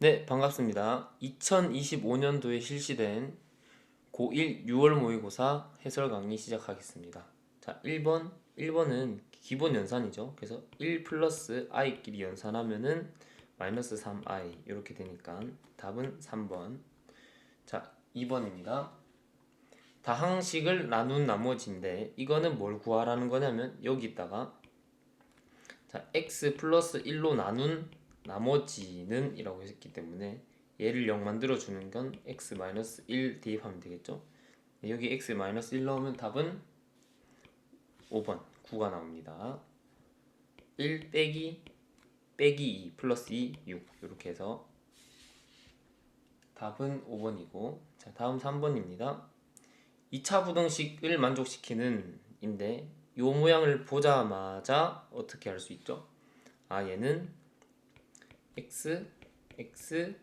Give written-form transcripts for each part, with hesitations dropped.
네, 반갑습니다. 2025년도에 실시된 고1 6월 모의고사 해설 강의 시작하겠습니다. 자, 1번은 기본 연산이죠. 그래서 1 플러스 i끼리 연산하면은 마이너스 3i 이렇게 되니까 답은 3번. 자, 2번입니다. 다항식을 나눈 나머지인데 이거는 뭘 구하라는 거냐면 여기다가 자, x 플러스 1로 나눈 나머지는 이라고 했기 때문에 얘를 0 만들어주는 건 x-1 대입하면 되겠죠. 여기 x-1 넣으면 답은 5번 9가 나옵니다. 1 빼기 2 플러스 2 6 이렇게 해서 답은 5번이고, 자 다음 3번입니다. 2차 부등식을 만족시키는 인데 요 모양을 보자마자 어떻게 할 수 있죠? 아, 얘는 x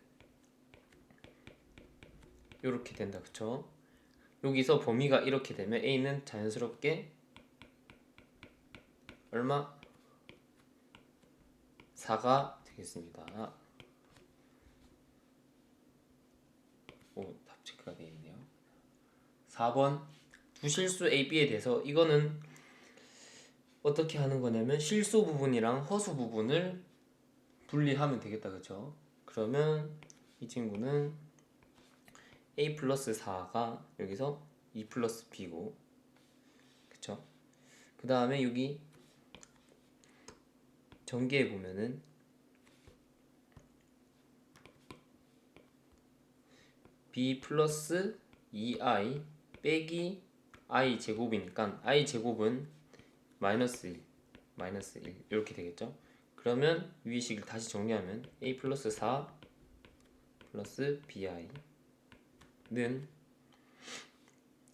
이렇게 된다, 그쵸? 여기서 범위가 이렇게 되면 a는 자연스럽게 얼마? 4가 되겠습니다. 오, 답 체크가 되어 있네요. 4번 두 실수 a, b에 대해서 이거는 어떻게 하는 거냐면 실수 부분이랑 허수 부분을 분리하면 되겠다, 그쵸? 그러면 이 친구는 a 플러스 4가 여기서 2 플러스 b고, 그쵸? 그 다음에 여기 전개해 보면은 b 플러스 2i 빼기 i 제곱이니까 i 제곱은 마이너스 1 이렇게 되겠죠. 그러면 위식을 다시 정리하면 a 플러스 4 플러스 bi는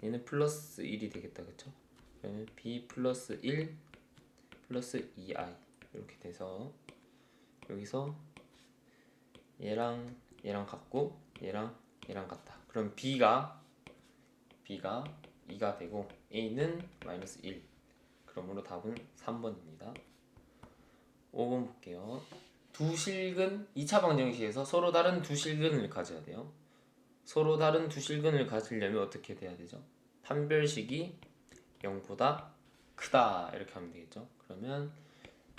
얘는 플러스 1이 되겠다, 그쵸? 그러면 b 플러스 1 플러스 2i 이렇게 돼서 여기서 얘랑 같고 얘랑 같다. 그럼 b가 2가 되고 a는 마이너스 1. 그러므로 답은 3번입니다. 5번 볼게요. 두 실근 2차 방정식에서 서로 다른 두 실근을 가져야 돼요. 서로 다른 두 실근을 가지려면 어떻게 돼야 되죠? 판별식이 0보다 크다 이렇게 하면 되겠죠. 그러면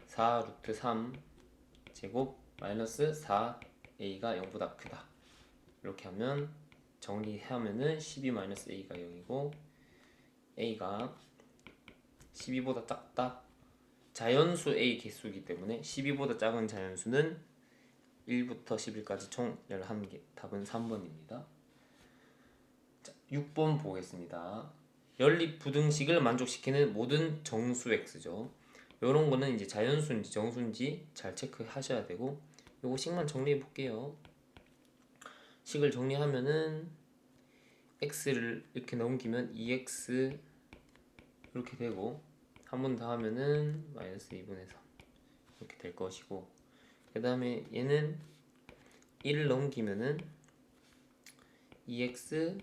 4 루트 3 제곱 마이너스 4a가 0보다 크다 이렇게 하면 정리하면은 12-a가 0이고 a가 12보다 작다. 자연수 a 개수이기 때문에 12보다 작은 자연수는 1부터 11까지 총 11개. 답은 3번입니다. 자, 6번 보겠습니다. 연립 부등식을 만족시키는 모든 정수 x죠. 요런 거는 이제 자연수인지 정수인지 잘 체크하셔야 되고, 요거 식만 정리해 볼게요. 식을 정리하면은 x를 이렇게 넘기면 2x 이렇게 되고, 한 번 더 하면은 마이너스 2분의 3 이렇게 될 것이고, 그 다음에 얘는 1을 넘기면은 2x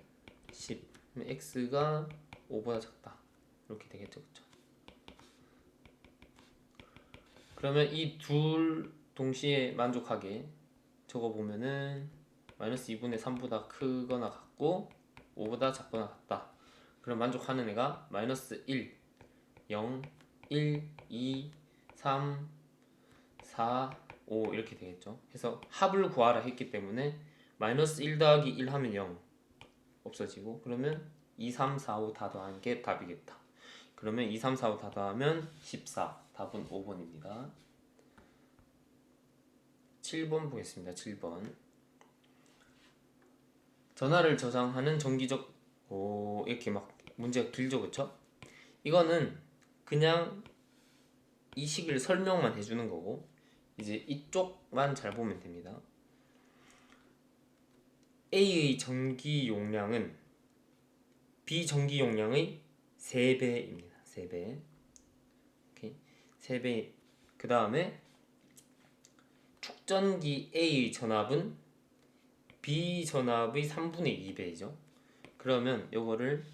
10 x가 5보다 작다 이렇게 되겠죠, 그쵸? 그러면 이 둘 동시에 만족하게 적어보면은 마이너스 2분의 3보다 크거나 같고 5보다 작거나 같다. 그럼 만족하는 애가 마이너스 1 0 1 2 3 4 5 이렇게 되겠죠. 해서 합을 구하라 했기 때문에 마이너스 1 더하기 1 하면 0 없어지고, 그러면 2, 3, 4, 5 다 더하는 게 답이겠다. 그러면 2, 3, 4, 5 다 더하면 14. 답은 5번입니다. 7번 보겠습니다. 7번. 전화를 저장하는 정기적 이렇게 막 문제가 길죠, 그쵸? 이거는 그냥 이 식을 설명만 해주는 거고, 이제 이쪽만 잘 보면 됩니다. A의 전기 용량은 B 전기 용량의 3배입니다. 3배. 오케이. 3배. 그 다음에 축전기 A의 전압은 B 전압의 3분의 2배이죠. 그러면 이거를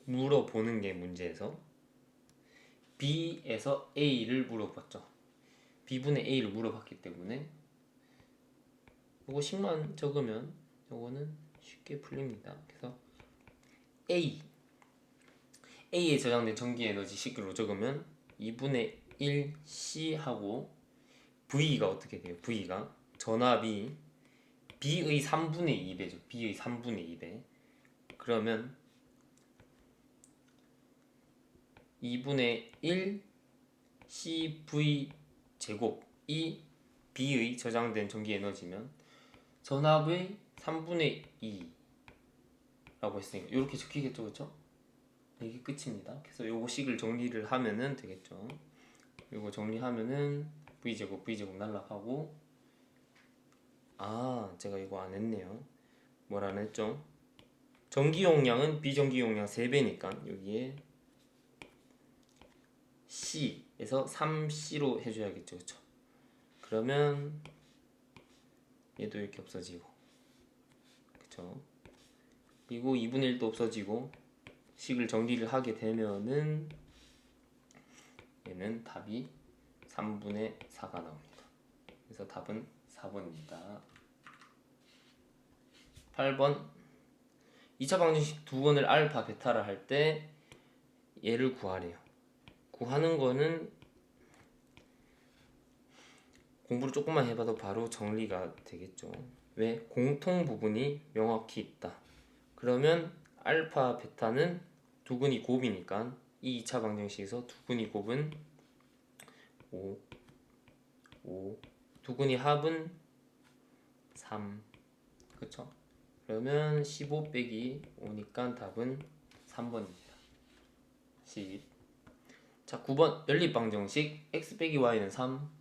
물어보는 게 문제에서 B에서 A를 물어봤죠. B분의 A를 물어봤기 때문에 요거 식만 적으면 요거는 쉽게 풀립니다. 그래서 A에 저장된 전기 에너지 식으로 적으면 2분의 1 C 하고 V가 어떻게 돼요? V가 전압이 B의 3분의 2배죠. B의 3분의 2배. 그러면 2분의 1 CV 제곱이 B의 저장된 전기 에너지면 전압의 3분의 2라고 했으니까 이렇게 적히겠죠, 그렇죠? 이게 끝입니다. 그래서 요거 식을 정리를 하면은 되겠죠. 요거 정리하면은 V제곱 날라가고, 제가 이거 안 했네요. 뭘 안 했죠? 전기 용량은 비전기 용량 3배니까 여기에 C에서 3C로 해줘야겠죠, 그쵸? 그러면 얘도 이렇게 없어지고, 그쵸? 그리고 2분의 1도 없어지고 식을 정리를 하게 되면은 얘는 답이 3분의 4가 나옵니다. 그래서 답은 4번입니다. 8번 2차 방정식 두 번을 알파, 베타를 할 때 얘를 구하래요. 구하는 거는 공부를 조금만 해봐도 바로 정리가 되겠죠. 왜? 공통 부분이 명확히 있다. 그러면 알파, 베타는 두근이 곱이니까 이 2차 방정식에서 두근이 곱은 5, 두근이 합은 3, 그쵸? 그러면 15 빼기 5니까 답은 3번입니다. 10. 자, 9번 연립방정식 x 빼기 y는 3.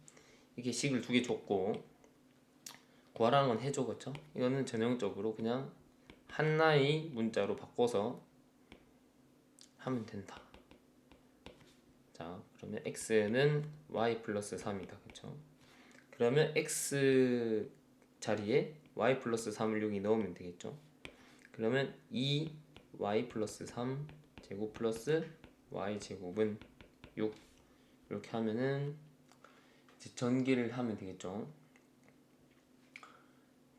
이렇게 식을 두 개 줬고 구하라는 건 해줘, 그쵸? 이거는 전형적으로 그냥 하나의 문자로 바꿔서 하면 된다. 자, 그러면 x는 y 플러스 3이다, 그쵸? 그러면 x 자리에 y 플러스 3을 여기 넣으면 되겠죠? 그러면 2y 플러스 3 제곱 플러스 y 제곱은 6. 이렇게 하면은 이제 전개를 하면 되겠죠?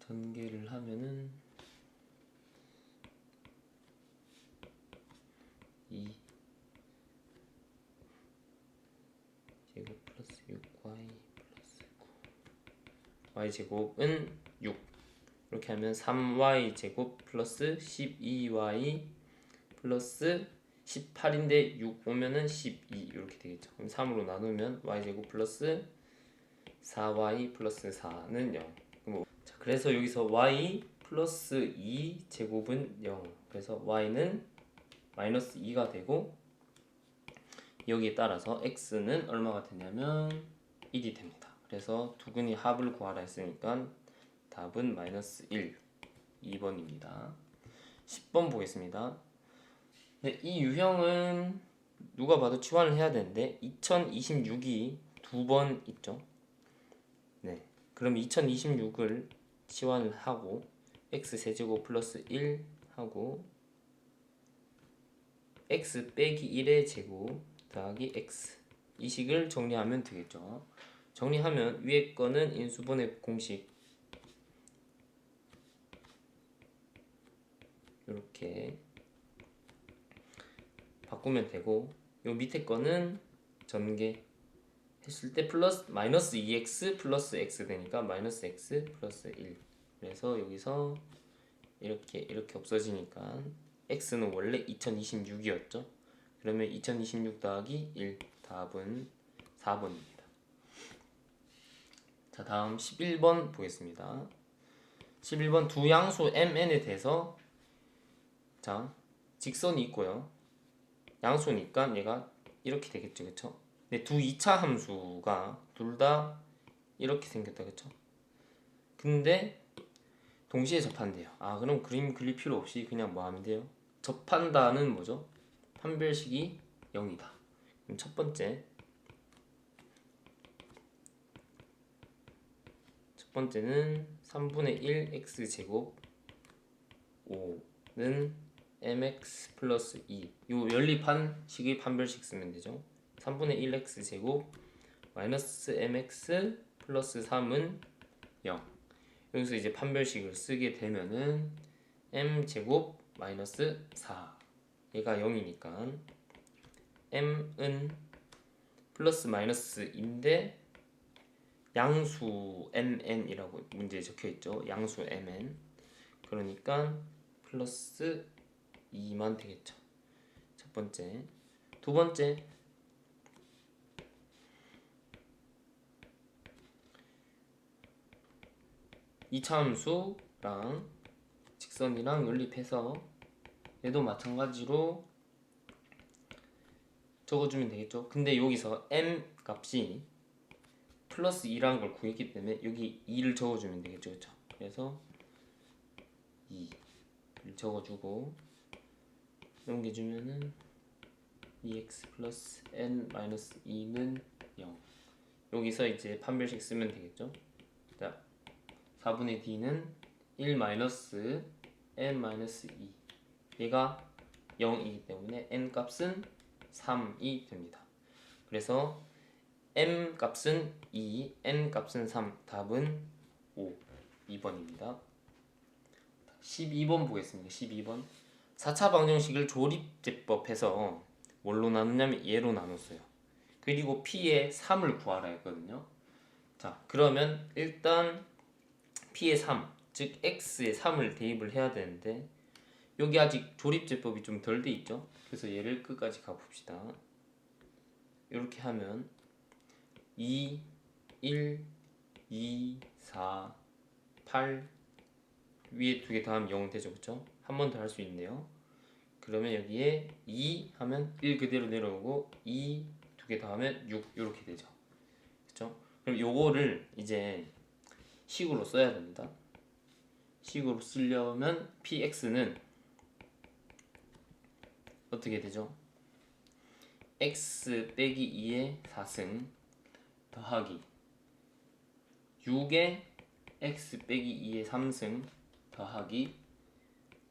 전개를 하면은 2 제곱 플러스 6y 플러스 9 y 제곱은 6. 이렇게 하면 3y 제곱 플러스 12y 플러스 18인데 6 오면은 12 이렇게 되겠죠. 그럼 3으로 나누면 y 제곱 플러스 4y 플러스 4는 0. 자, 그래서 여기서 y 플러스 2 제곱은 0. 그래서 y는 마이너스 2가 되고 여기에 따라서 x는 얼마가 되냐면 1이 됩니다. 그래서 두근이 합을 구하라 했으니까 답은 마이너스 1, 2번입니다. 10번 보겠습니다. 네, 이 유형은 누가 봐도 치환을 해야 되는데 2026이 두 번 있죠. 네, 그럼 2026을 치환을 하고 x 세제곱 플러스 1 하고 x 빼기 1의 제곱 더하기 x 이 식을 정리하면 되겠죠. 정리하면 위에 거는 인수분해 공식 이렇게 바꾸면 되고 요 밑에 거는 전개 했을 때 플러스 마이너스 2x 플러스 x 되니까 마이너스 x 플러스 1. 그래서 여기서 이렇게 없어지니까 x는 원래 2026이었죠. 그러면 2026 더하기 1 답은 4번입니다. 자, 다음 11번 보겠습니다. 11번 두 양수 mn에 대해서 자, 직선이 있고요. 양수니까 얘가 이렇게 되겠죠, 그쵸? 근데 두 2차 함수가 둘 다 이렇게 생겼다, 그쵸? 근데 동시에 접한대요. 그럼 그림 그릴 필요 없이 그냥 뭐 하면 돼요? 접한다는 뭐죠? 판별식이 0이다. 그럼 첫 번째는 3분의 1 x제곱 5는 mx 플러스 2. 요 연립한 식의 판별식 쓰면 되죠. 3분의 1 x제곱 마이너스 mx 플러스 3은 0. 여기서 이제 판별식을 쓰게 되면은 m제곱 마이너스 4 얘가 0이니까 m은 플러스 마이너스인데 양수 mn이라고 문제에 적혀있죠. 양수 mn. 그러니까 플러스 2만 되겠죠. 첫 번째. 두 번째, 이차함수랑 직선이랑 연립해서 얘도 마찬가지로 적어주면 되겠죠. 근데 여기서 m 값이 플러스 2라는 걸 구했기 때문에 여기 2를 적어주면 되겠죠. 그쵸? 그래서 2를 적어주고 넘겨주면은 2x 플러스 n 마이너스 2는 0. 여기서 이제 판별식 쓰면 되겠죠. 자, 4분의 d는 1 마이너스 n 마이너스 2 얘가 0이기 때문에 n 값은 3이 됩니다. 그래서 m 값은 2, n 값은 3, 답은 5, 2번입니다. 12번 보겠습니다. 12번 4차 방정식을 조립제법해서 뭘로 나누냐면 얘로 나눴어요. 그리고 p의 3을 구하라 했거든요. 자, 그러면 일단 p의 3, 즉 x의 3을 대입을 해야 되는데 여기 아직 조립제법이 좀 덜 돼 있죠. 그래서 얘를 끝까지 가봅시다. 이렇게 하면 2, 1, 2, 4, 8 위에 두 개 더하면 0 되죠. 그쵸? 한 번 더 할 수 있네요. 그러면 여기에 2 하면 1 그대로 내려오고 2 두 개 더하면 6 이렇게 되죠. 그쵸? 그럼 요거를 이제 식으로 써야 됩니다. 식으로 쓰려면 px는 어떻게 되죠? x 빼기 2의 4승 더하기 6의 x 빼기 2의 3승 더하기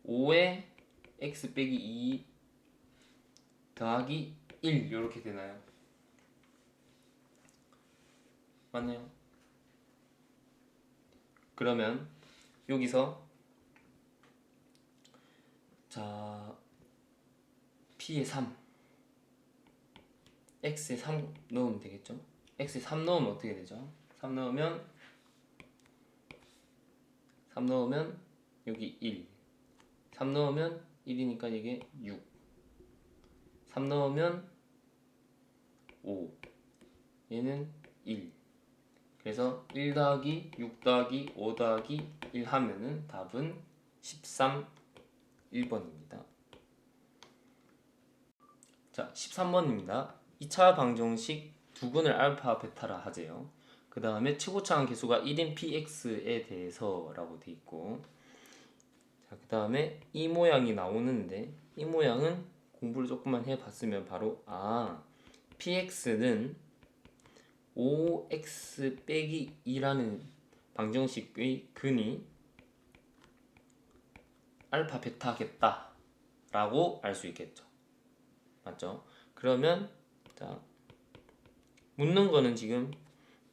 5의 x 빼기 2 더하기 1 이렇게 되나요? 맞나요? 그러면 여기서 자 p의 3 x에 3 넣으면 되겠죠? x에 3 넣으면 어떻게 되죠? 3 넣으면 여기 1 3 넣으면 1이니까 이게 6 3 넣으면 5 얘는 1 그래서 1 더하기 6 더하기 5 더하기 1 하면은 답은 13 1번입니다. 자 13번입니다. 2차 방정식 두근을 알파 베타라 하재요. 그 다음에 최고차항 계수가 1인 px에 대해서 라고 돼 있고 자, 그 다음에 이 모양이 나오는데 이 모양은 공부를 조금만 해봤으면 바로 px는 5x 빼기 2라는 방정식의 근이 알파 베타겠다 라고 알 수 있겠죠. 맞죠? 그러면 자 묻는 거는 지금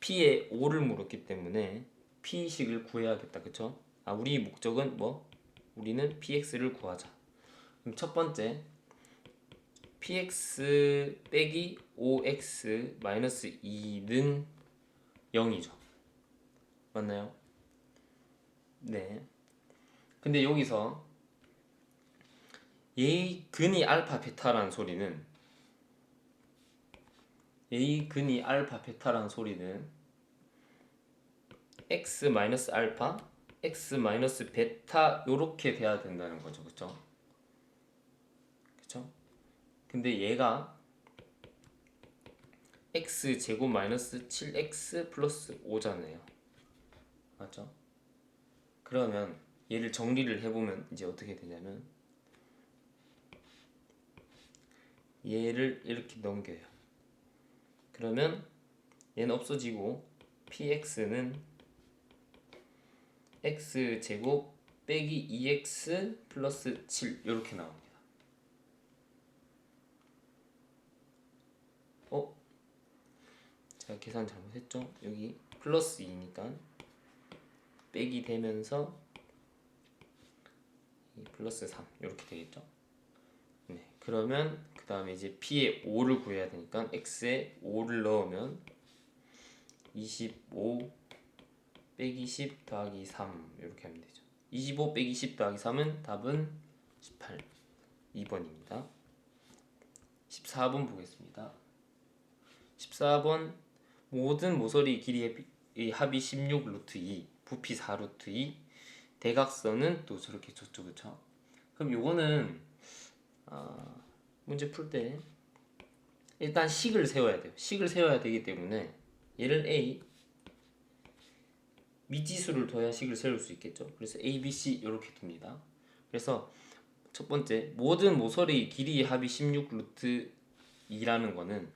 p에 5를 물었기 때문에 p식을 구해야겠다. 그쵸? 우리 목적은 뭐? 우리는 px를 구하자. 그럼 첫 번째 px 빼기 5x 마이너스 2는 0이죠. 맞나요? 네. 근데 여기서 얘의 근이 알파 베타라는 소리는 x 마이너스 알파, x 마이너스 베타 요렇게 돼야 된다는 거죠. 그쵸? 그쵸? 근데 얘가 x 제곱 마이너스 7x 플러스 5잖아요. 맞죠? 그러면 얘를 정리를 해보면 이제 어떻게 되냐면 얘를 이렇게 넘겨요. 그러면 얘는 없어지고 px는 x 제곱 빼기 2x 플러스 7 이렇게 나옵니다. 제가 계산 잘못했죠? 여기 플러스 2니까 빼기 되면서 플러스 3 이렇게 되겠죠. 네, 그러면 그 다음에 이제 p에 5를 구해야 되니까 x에 5를 넣으면 25 빼기 10 더하기 3 이렇게 하면 되죠. 25 빼기 10 더하기 3은 답은 18, 2번입니다. 14번 보겠습니다. 14번 모든 모서리 길이의 합이 16 루트 2, 부피 4 루트 2, 대각선은 또 저렇게 줬죠, 그쵸? 그럼 요거는 문제 풀 때 일단 식을 세워야 돼요. 식을 세워야 되기 때문에 얘를 A 미지수를 둬야 식을 세울 수 있겠죠. 그래서 A, B, C 이렇게 둡니다. 그래서 첫 번째 모든 모서리 길이의 합이 16 루트 2라는 거는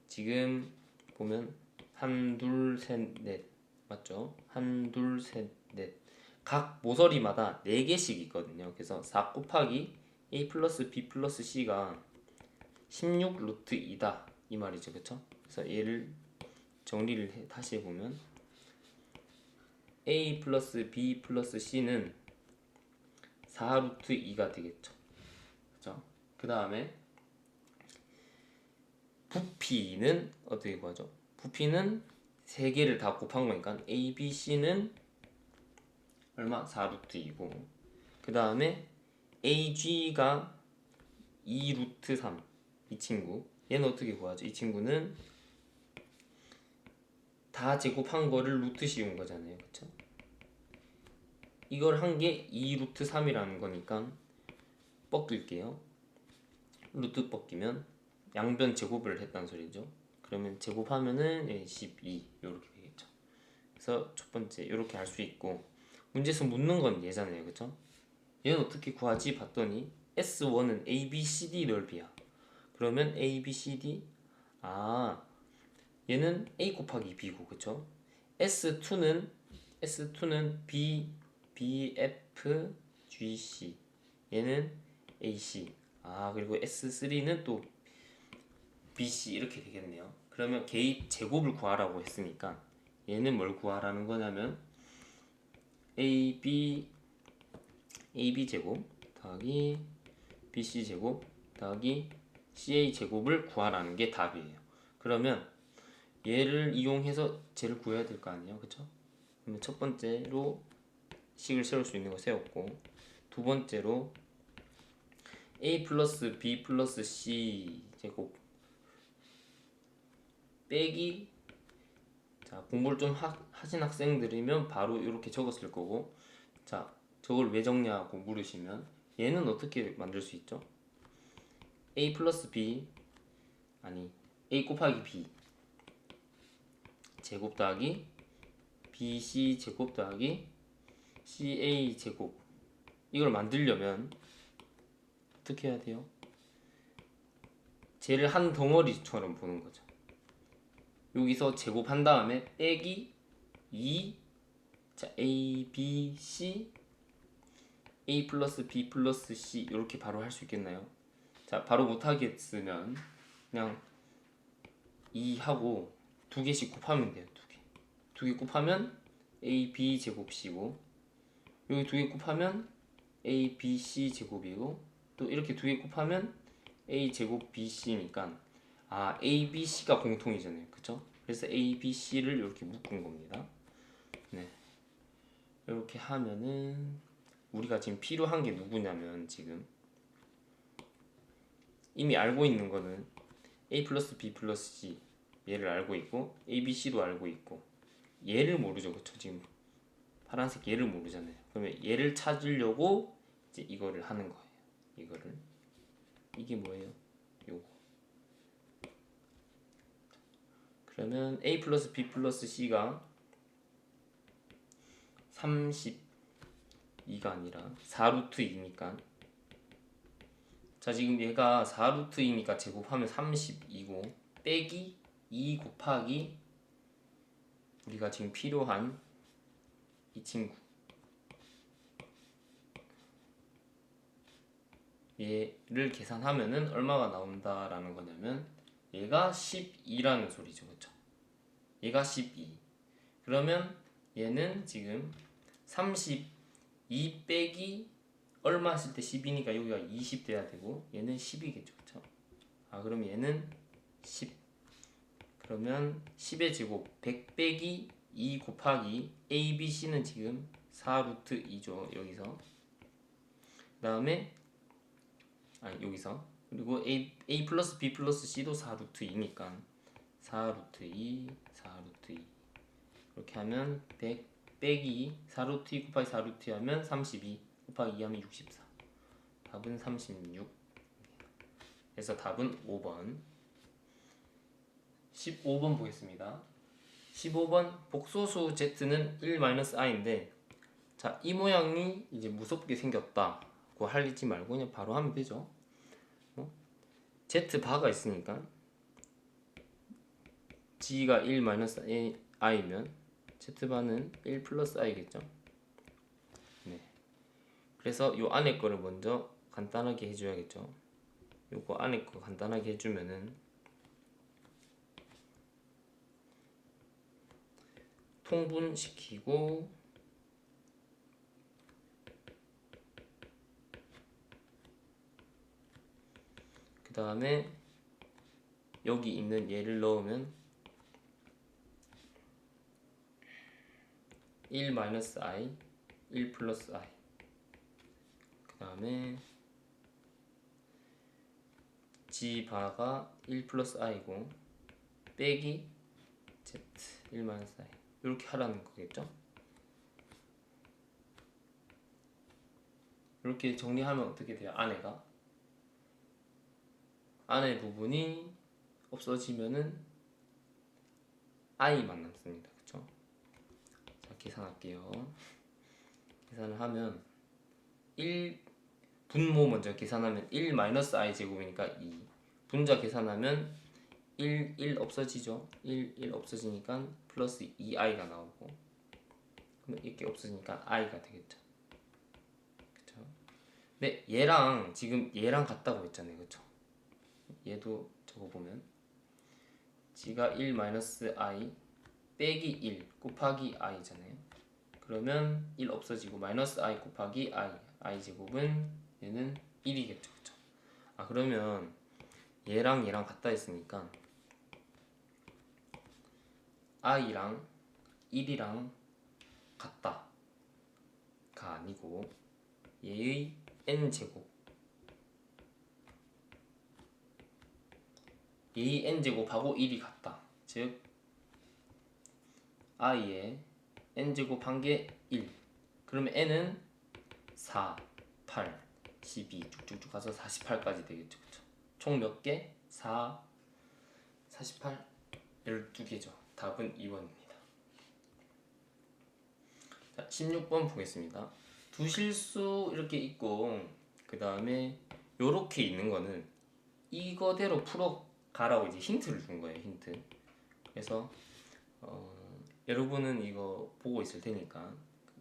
지금 보면 1, 2, 3, 4 맞죠? 1, 2, 3, 4 각 모서리마다 4개씩 있거든요. 그래서 4 곱하기 A 플러스 B 플러스 C가 16 루트 2다 이 말이죠, 그쵸? 그래서 얘를 정리를 다시 해보면 A 플러스 B 플러스 C는 4 루트 2가 되겠죠, 그쵸? 그 다음에 부피는 어떻게 구하죠? 부피는 3개를 다 곱한 거니까 A, B, C는 얼마? 4 루트 2고 그 다음에 AG가 2 루트 3 이 친구 얘는 어떻게 구하죠? 이 친구는 다 제곱한 거를 루트 씌운 거잖아요, 그쵸? 이걸 한 게 2 루트 3이라는 거니까 꺾을게요. 루트 꺾이면 양변 제곱을 했다는 소리죠. 그러면 제곱하면은 12 이렇게 되겠죠. 그래서 첫 번째 이렇게 할 수 있고 문제에서 묻는 건 얘잖아요, 그쵸? 얘는 어떻게 구하지? 봤더니 S1은 ABCD 넓이야. 그러면 ABCD 얘는 A 곱하기 B고, 그쵸? S2는 BF GC 얘는 AC 그리고 S3는 또 BC 이렇게 되겠네요. 그러면 개입 제곱을 구하라고 했으니까 얘는 뭘 구하라는 거냐면 AB 제곱 더하기 BC 제곱 더하기 CA 제곱을 구하라는 게 답이에요. 그러면 얘를 이용해서 쟤를 구해야 될 거 아니에요, 그쵸? 그러면 첫 번째로 식을 세울 수 있는 거 세웠고 두 번째로 A 플러스 B 플러스 C 제곱 빼기 자 공부를 좀 하신 학생들이면 바로 이렇게 적었을 거고 자 저걸 왜 적냐고 물으시면 얘는 어떻게 만들 수 있죠? A 플러스 B A 곱하기 B 제곱 더하기 BC 제곱 더하기 CA 제곱 이걸 만들려면 어떻게 해야 돼요? 쟤를 한 덩어리처럼 보는 거죠. 여기서 제곱한 다음에 빼기 2 자 A, B, C A 플러스 B 플러스 C 이렇게 바로 할 수 있겠나요? 자 바로 못하겠으면 그냥 2하고 2개씩 곱하면 돼요. 2개 곱하면 A, B 제곱 C고 여기 2개 곱하면 A, B, C 제곱이고 또 이렇게 2개 곱하면 A 제곱 B, C니까 A, B, C가 공통이잖아요, 그쵸? 그래서 A, B, C를 이렇게 묶은 겁니다. 네, 이렇게 하면은 우리가 지금 필요한 게 누구냐면 지금 이미 알고 있는 거는 A 플러스 B 플러스 C 얘를 알고 있고 A, B, C도 알고 있고 얘를 모르죠, 그쵸? 지금 파란색 얘를 모르잖아요. 그러면 얘를 찾으려고 이제 이거를 하는 거예요. 이거를 이게 뭐예요? 요거. 그러면 A 플러스 B 플러스 C가 32가 아니라 4루트 2니까 자 지금 얘가 4루트 2니까 제곱하면 32고 빼기 2 곱하기 우리가 지금 필요한 이 친구 얘를 계산하면은 얼마가 나온다라는 거냐면 얘가 12라는 소리죠, 그쵸? 얘가 12 그러면 얘는 지금 32 빼기 얼마 했을 때 10이니까 여기가 20 돼야 되고 얘는 10이겠죠. 그쵸? 그럼 얘는 10. 그러면 10의 제곱 100 빼기 2 곱하기 a, b, c는 지금 4루트 2죠. 여기서 그 다음에 여기서 그리고 a 플러스 b 플러스 c도 4루트 2니까 4루트 2 4루트 2 이렇게 하면 100 빼기 4루트 2 곱하기 4루트 2 하면 32 곱하기 2 하면 64. 답은 36. 그래서 답은 5번. 15번 보겠습니다. 15번 복소수 z는 1-i인데 자, 이 모양이 이제 무섭게 생겼다고 할리지 말고 그냥 바로 하면 되죠. z바가 있으니까 g가 1-i면 z바는 1 플러스 i겠죠. 네. 그래서 요 안에 거를 먼저 간단하게 해줘야겠죠. 요거 안에 거 간단하게 해주면은 통분시키고 그 다음에 여기 있는 얘를 넣으면 1-i 1 플러스 i 그 다음에 g바가 1 플러스 i고 빼기 z 1-i 이렇게 하라는 거겠죠. 이렇게 정리하면 어떻게 돼요? 안에 부분이 없어지면은 i만 남습니다. 그쵸? 자, 계산할게요. 계산을 하면 1 분모 먼저 계산하면 1-i 제곱이니까 2 분자 계산하면 1 없어지죠. 1 없어지니까 플러스 2i가 나오고 그러면 이렇게 없어지니까 i가 되겠죠. 그쵸? 네, 얘랑 지금 얘랑 같다고 했잖아요. 그쵸? 얘도 적어보면 g가 1-i 빼기 1 곱하기 i잖아요. 그러면 1 없어지고 마이너스 i 곱하기 i 제곱은 얘는 1이겠죠. 그쵸? 그러면 얘랑 같다 했으니까 i랑 1이랑 같다가 아니고 얘의 n제곱 얘의 n제곱하고 1이 같다. 즉 i의 n제곱 한 게 1 그러면 n은 4, 8, 12 쭉쭉쭉 가서 48까지 되겠죠. 그쵸? 총 몇 개? 4, 48, 12개죠. 답은 2번입니다. 자, 16번 보겠습니다. 두 실수 이렇게 있고 그 다음에 요렇게 있는 거는 이거대로 풀어가라고 이제 힌트를 준 거예요. 힌트. 그래서 여러분은 이거 보고 있을 테니까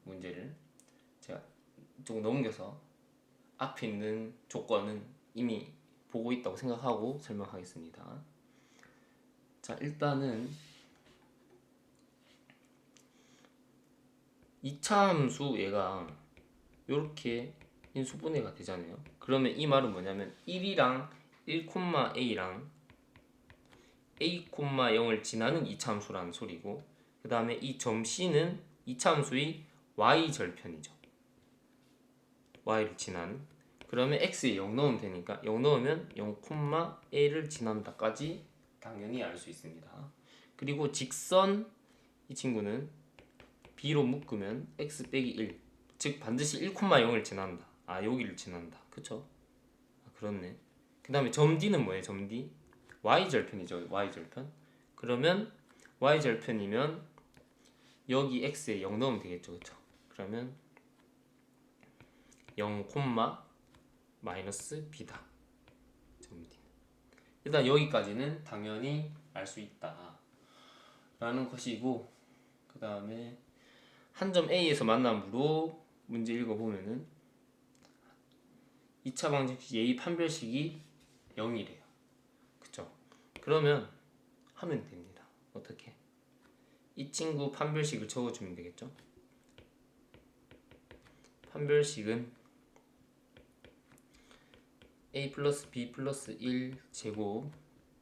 문제를 제가 좀 넘겨서 앞에 있는 조건은 이미 보고 있다고 생각하고 설명하겠습니다. 자, 일단은 이차함수 얘가 이렇게 인수분해가 되잖아요. 그러면 이 말은 뭐냐면 1이랑 1,a랑 a, 0을 지나는 이차함수라는 소리고 그 다음에 이 점 C는 이차함수의 y절편이죠. y를 지나는 그러면 x에 0 넣으면 되니까 0 넣으면 0,a를 지난다까지 당연히 알 수 있습니다. 그리고 직선 이 친구는 b로 묶으면 x 빼기 1 즉 반드시 1,0을 지난다. 여기를 지난다. 그쵸? 그렇네. 그 다음에 점 D는 뭐예요? 점 D? y절편이죠. y절편. 그러면 y절편이면 여기 x에 0 넣으면 되겠죠. 그쵸? 그러면 0, 마이너스 b다. 점 D. 일단 여기까지는 당연히 알 수 있다 라는 것이고 그 다음에 한 점 A에서 만남으로 문제 읽어보면은 2차 방정식 예의 판별식이 0이래요. 그쵸? 그러면 하면 됩니다. 어떻게? 이 친구 판별식을 적어주면 되겠죠? 판별식은 a 플러스 b 플러스 1 제곱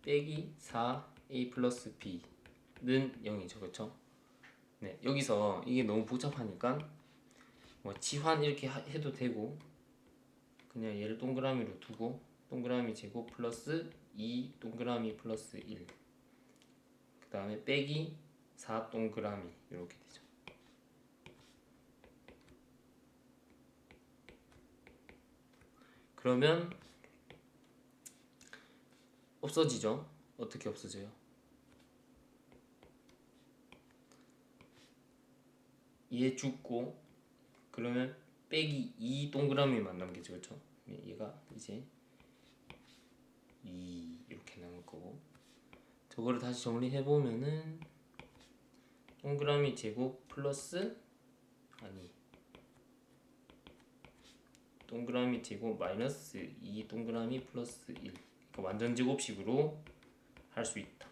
빼기 4a 플러스 b는 0이죠. 그쵸? 네, 여기서 이게 너무 복잡하니까 뭐 치환 이렇게 해도 되고 그냥 얘를 동그라미로 두고 동그라미 제곱 플러스 2 동그라미 플러스 1 그 다음에 빼기 4 동그라미 이렇게 되죠. 그러면 없어지죠? 어떻게 없어져요? 얘 죽고 그러면 빼기 2 동그라미만 남겠죠. 그렇죠? 얘가 이제 2 이렇게 남을 거고 저거를 다시 정리해보면은 동그라미 제곱 플러스 아니 동그라미 제곱 마이너스 2 동그라미 플러스 1 그러니까 완전 제곱식으로 할 수 있다.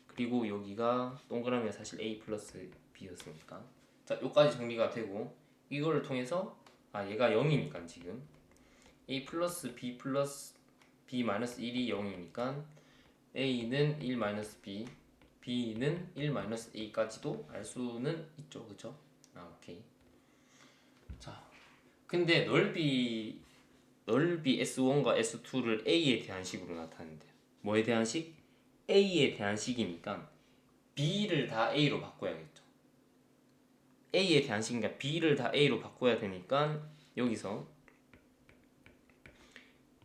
그리고 여기가 동그라미가 사실 a 플러스 b였으니까 자 여기까지 정리가 되고 이거를 통해서 얘가 0이니까 지금 a 플러스 b 마이너스 1이 0이니까 a는 1 마이너스 b b는 1 마이너스 a까지도 알 수는 있죠. 그쵸? 오케이. 자 근데 넓이 S1과 S2를 A에 대한 식으로 나타내는데요. 뭐에 대한 식? A에 대한 식이니까 B를 다 A로 바꿔야겠죠. A에 대한 식이니까 B를 다 A로 바꿔야 되니까 여기서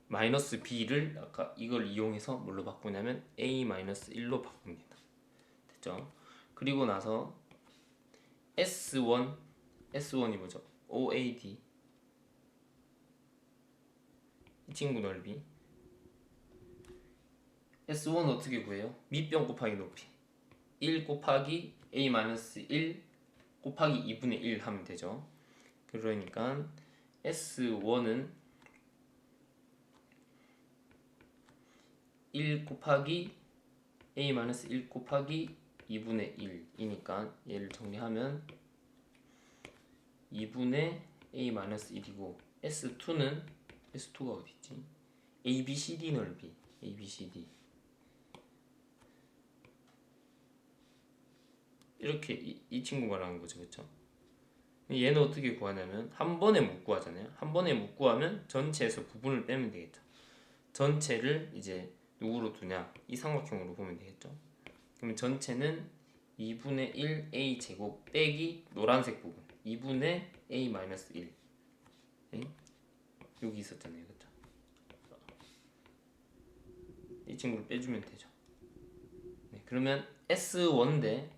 마이너스 B를 아까 이걸 이용해서 뭘로 바꾸냐면 A-1로 바꿉니다. 됐죠? 그리고 나서 S1이 뭐죠? OAD 이 친구 넓이 S1 어떻게 구해요? 밑변 곱하기 높이 1 곱하기 A-1 곱하기 2분의 1 하면 되죠. 그러니까 S1은 1 곱하기 A-1 곱하기 2분의 1이니까 얘를 정리하면 2분의 A-1이고 S2가 어디 있지? ABCD 넓이 ABCD 이렇게 이 친구 말하는 거죠. 그쵸? 얘는 어떻게 구하냐면 한 번에 못 구하잖아요. 한 번에 못 구하면 전체에서 부분을 빼면 되겠죠. 전체를 이제 누구로 두냐? 이 삼각형으로 보면 되겠죠. 그러면 전체는 2분의 1 a 제곱 빼기 노란색 부분 2분의 a-1 여기 있었잖아요. 그쵸? 이 친구를 빼주면 되죠. 네, 그러면 S1 대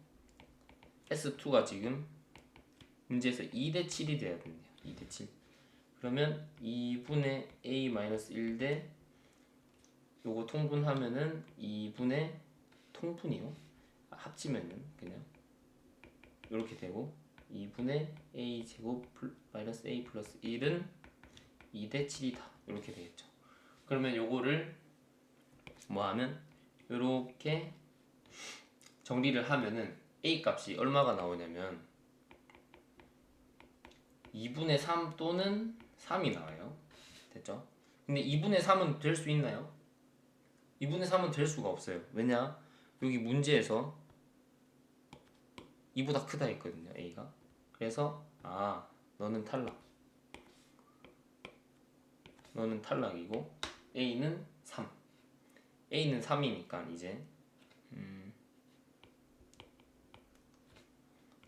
S2가 지금 문제에서 2대 7이 돼야 된대요. 2대 7. 그러면 2분의 A-1 대 요거 통분하면은 2분의 통분이요. 합치면은 그냥 이렇게 되고 2분의 A 제곱 마이너스 A 플러스 1은 2대 7이다. 이렇게 되겠죠. 그러면 요거를 뭐 하면 요렇게 정리를 하면은 A 값이 얼마가 나오냐면 2분의 3 또는 3이 나와요. 됐죠? 근데 2분의 3은 될 수 있나요? 2분의 3은 될 수가 없어요. 왜냐? 여기 문제에서 2보다 크다 했거든요. A가. 그래서 너는 탈락. 너는 탈락이고 A는 3. A는 3이니까 이제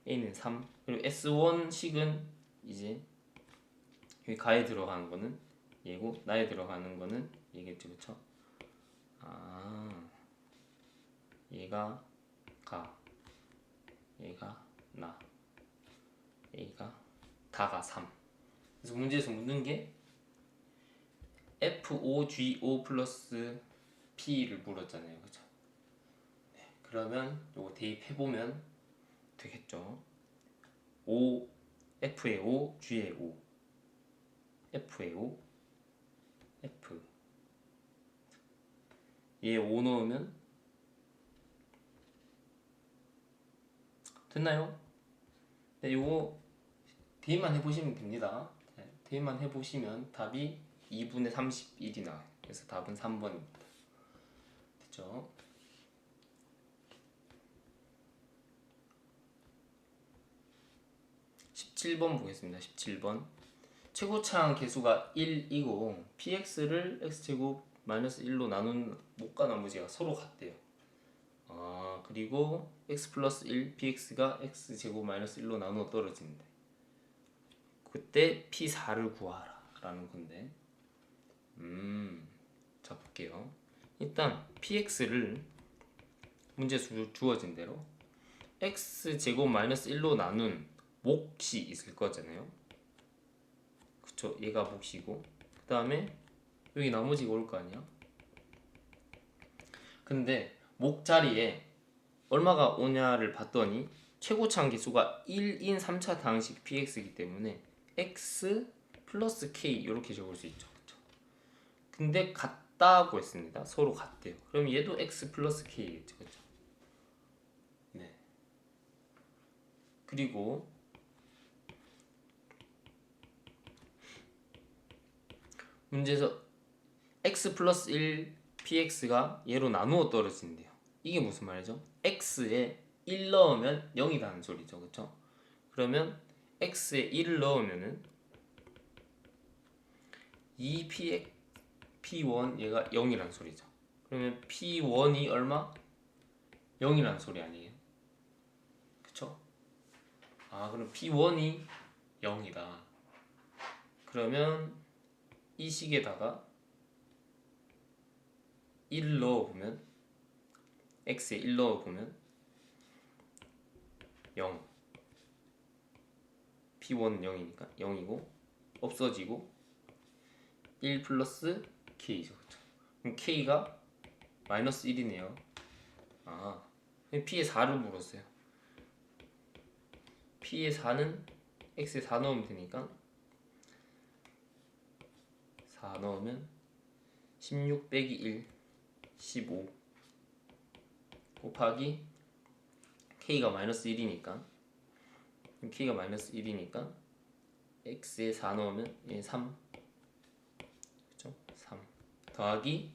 A는 3. 그리고 S1식은 이제 여기 가에 들어가는 거는 얘고 나에 들어가는 거는 얘겠죠. 그쵸? 얘가 가 얘가 나 A가 다가 3. 그래서 문제에서 묻는 게 F5G5 플러스 P를 물었잖아요. 그쵸? 네, 그러면 요거 대입해보면 되겠죠. F의 5, G의 5 F의 5 F 얘 5 넣으면 됐나요? 네, 요거 대입만 해보시면 됩니다. 대입만 해보시면 답이 2분의 31이 나와요. 그래서 답은 3번입니다. 됐죠? (17번) 보겠습니다. 17번 최고차항 개수가 1이고 px를 x제곱 마이너스 1로 나눈 목과 나머지가 서로 같대요. 그리고 x 플러스 1 px가 x제곱 마이너스 1로 나누어 떨어지는데 그때 p4를 구하라 라는 건데 자 볼게요. 일단 px를 문제 주어진 대로 x제곱 마이너스 1로 나눈 몫이 있을 거잖아요. 그쵸? 얘가 몫이고 그 다음에 여기 나머지가 올 거 아니야. 근데 목 자리에 얼마가 오냐를 봤더니 최고차항 개수가 1인 3차 다항식 px이기 때문에 x 플러스 k 이렇게 적을 수 있죠. 그쵸? 근데 같다고 했습니다. 서로 같대요. 그럼 얘도 x 플러스 k겠죠. 그쵸? 네. 그리고 문제에서 x 플러스 1 px가 얘로 나누어 떨어진대요. 이게 무슨 말이죠? x에 1 넣으면 0이라는 소리죠. 그쵸? 그러면 x에 1을 넣으면은 2p1 얘가 0이라는 소리죠. 그러면 p1이 얼마? 0이라는 소리 아니에요? 그쵸? 그럼 p1이 0이다. 그러면 이 식에다가 1 넣어보면 x에 1 넣어보면 0 p1은 0이니까 0이고 없어지고 1 플러스 k죠. 그럼 k가 마이너스 1이네요. p에 4를 물었어요. p에 4는 x에 4 넣으면 되니까 4 넣으면 16 빼기 1 15 곱하기 k가 마이너스 1이니까 k가 마이너스 1이니까 x에 4 넣으면 얘 3 그쵸? 3 더하기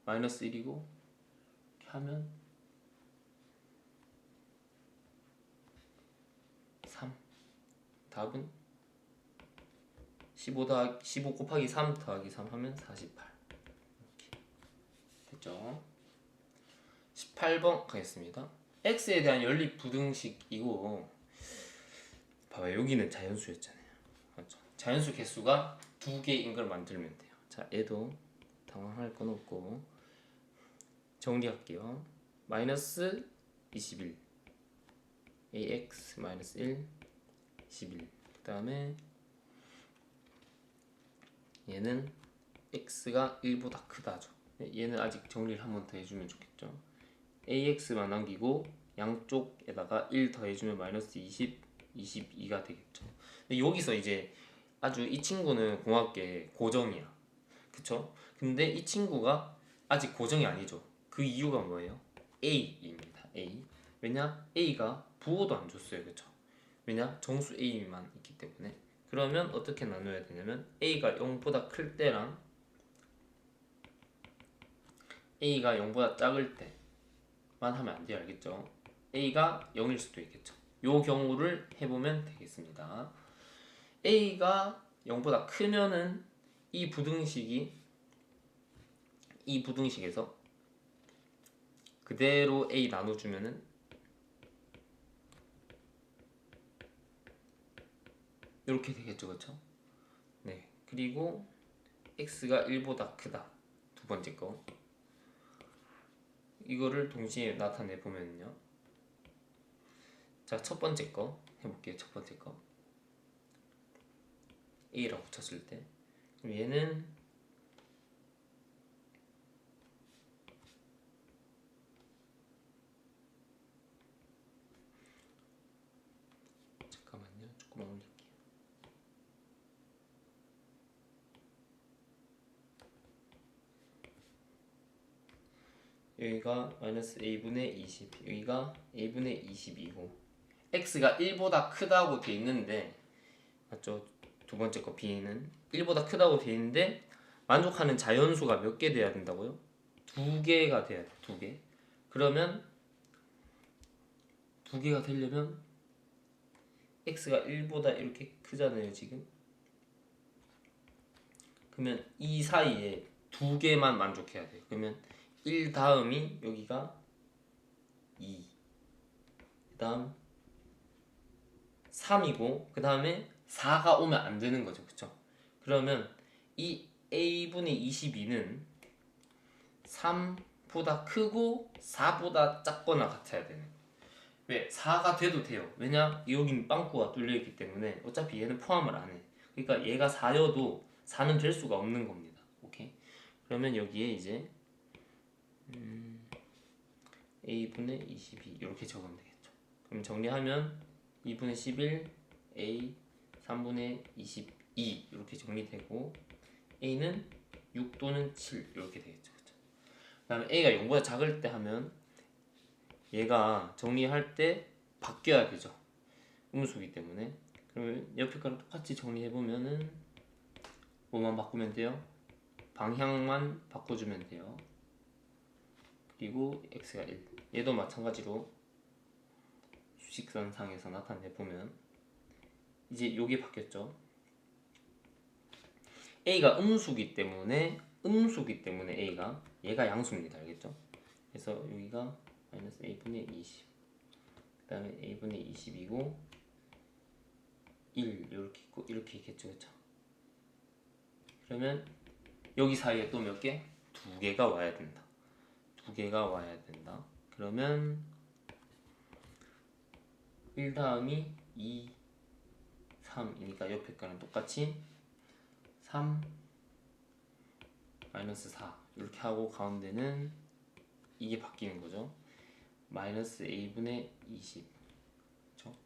마이너스 1이고 이렇게 하면 3 답은 15 곱하기 3 더하기 3 하면 48 이렇게 됐죠? 18번 가겠습니다. x에 대한 연립 부등식이고 봐봐요. 여기는 자연수였잖아요. 맞죠? 자연수 개수가 2개인 걸 만들면 돼요. 자, 얘도 당황할 건 없고 정리할게요. 마이너스 21 ax 마이너스 1 21 그 다음에 얘는 x가 1보다 크다죠. 얘는 아직 정리를 한 번 더 해주면 좋겠죠. ax만 남기고 양쪽에다가 1 더해주면 마이너스 20 22가 되겠죠. 근데 여기서 이제 아주 이 친구는 공학계 고정이야. 그쵸? 근데 이 친구가 아직 고정이 아니죠. 그 이유가 뭐예요? A입니다. A. 왜냐? A가 부호도 안 줬어요. 그쵸? 왜냐? 정수 A만 있기 때문에. 그러면 어떻게 나눠야 되냐면 A가 0보다 클 때랑 A가 0보다 작을 때만 하면 안 돼요. 알겠죠? A가 0일 수도 있겠죠. 요 경우를 해보면 되겠습니다. A가 0보다 크면은 이 부등식에서 그대로 A 나눠주면은 이렇게 되겠죠. 그쵸? 네. 그리고 X가 1보다 크다. 두 번째 거. 이거를 동시에 나타내 보면요. 자, 첫 번째 거 해볼게요. 첫 번째 거. A라고 쳤을 때. 그럼 얘는 잠깐만요. 조금만 올릴게요. 여기가 마이너스 a분의 20 여기가 a분의 22고 x가 1보다 크다고 돼 있는데 맞죠? 두 번째 거 b는 1보다 크다고 돼 있는데 만족하는 자연수가 몇 개 돼야 된다고요? 2개가 돼야 돼. 2개. 그러면 2개가 되려면 x가 1보다 이렇게 크잖아요, 지금. 그러면 이 사이에 2개만 만족해야 돼요. 그러면 1 다음이 여기가 2, 그 다음 3이고 그 다음에 4가 오면 안 되는 거죠. 그쵸? 그러면 이 a분의 22는 3보다 크고 4보다 작거나 같아야 되는 거예요. 왜? 4가 돼도 돼요. 왜냐? 여긴 빵꾸가 뚫려있기 때문에 어차피 얘는 포함을 안 해. 그러니까 얘가 4여도 4는 될 수가 없는 겁니다. 오케이? 그러면 여기에 이제 a분의 22 이렇게 적으면 되겠죠. 그럼 정리하면 2분의 11 a 3분의 22 이렇게 정리되고 a는 6 또는 7 이렇게 되겠죠. 그렇죠? 그 다음에 a가 0보다 작을 때 하면 얘가 정리할 때 바뀌어야 되죠. 음수기 때문에. 그러면 옆에 거랑 똑같이 정리해보면은 뭐만 바꾸면 돼요? 방향만 바꿔주면 돼요. 그리고 x가 1. 얘도 마찬가지로 수직선상에서 나타내보면 이제 요게 바뀌었죠. a가 음수기 때문에 a가 얘가 양수입니다. 알겠죠? 그래서 여기가 마이너스 a분의 20, 그 다음에 a분의 20이고 1 이렇게 있고 이렇게 있겠죠. 그쵸? 그러면 여기 사이에 또 몇 개? 2개가 와야 된다. 2개가 와야 된다. 그러면 1 다음이 2, 3이니까 옆에 거랑 똑같이 3, 마이너스 4 이렇게 하고 가운데는 이게 바뀌는 거죠. 마이너스 a분의 20. 그렇죠?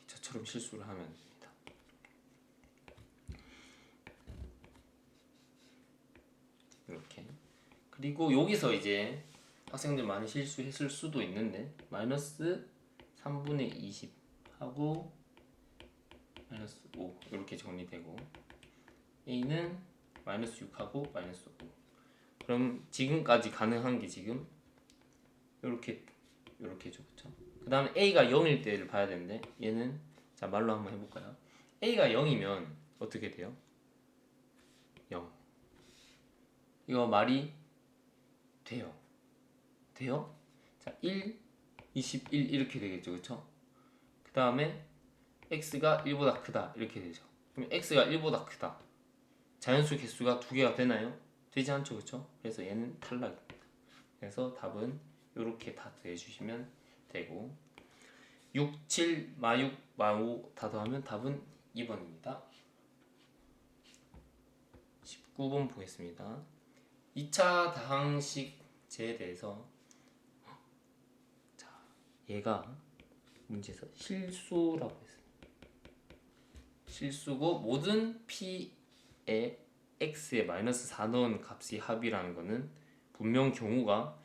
저처럼 실수를 하면 됩니다. 이렇게. 그리고 여기서 이제 학생들 많이 실수했을 수도 있는데 마이너스 3분의 20 하고 마이너스 5 이렇게 정리되고 a는 마이너스 6하고 마이너스 5. 그럼 지금까지 가능한 게 지금 이렇게죠. 그쵸? 그 다음에 a가 0일 때를 봐야 되는데 얘는 자 말로 한번 해볼까요? a가 0이면 어떻게 돼요? 0. 이거 말이 돼요. 돼요? 자 1, 21 이렇게 되겠죠. 그쵸? 그 다음에 x가 1보다 크다 이렇게 되죠. 그럼 x가 1보다 크다. 자연수 개수가 2개가 되나요? 되지 않죠. 그쵸? 그래서 얘는 탈락입니다. 그래서 답은 이렇게 다 더해주시면 되고 6, 7, 마6, 마5 다 더하면 답은 2번입니다. 19번 보겠습니다. 2차 다항식제에 대해서 자, 얘가 문제에서 실수라고 했습니다. 실수고 모든 p에 x에 마이너스 4 넣은 값이 합이라는 거는 분명 경우가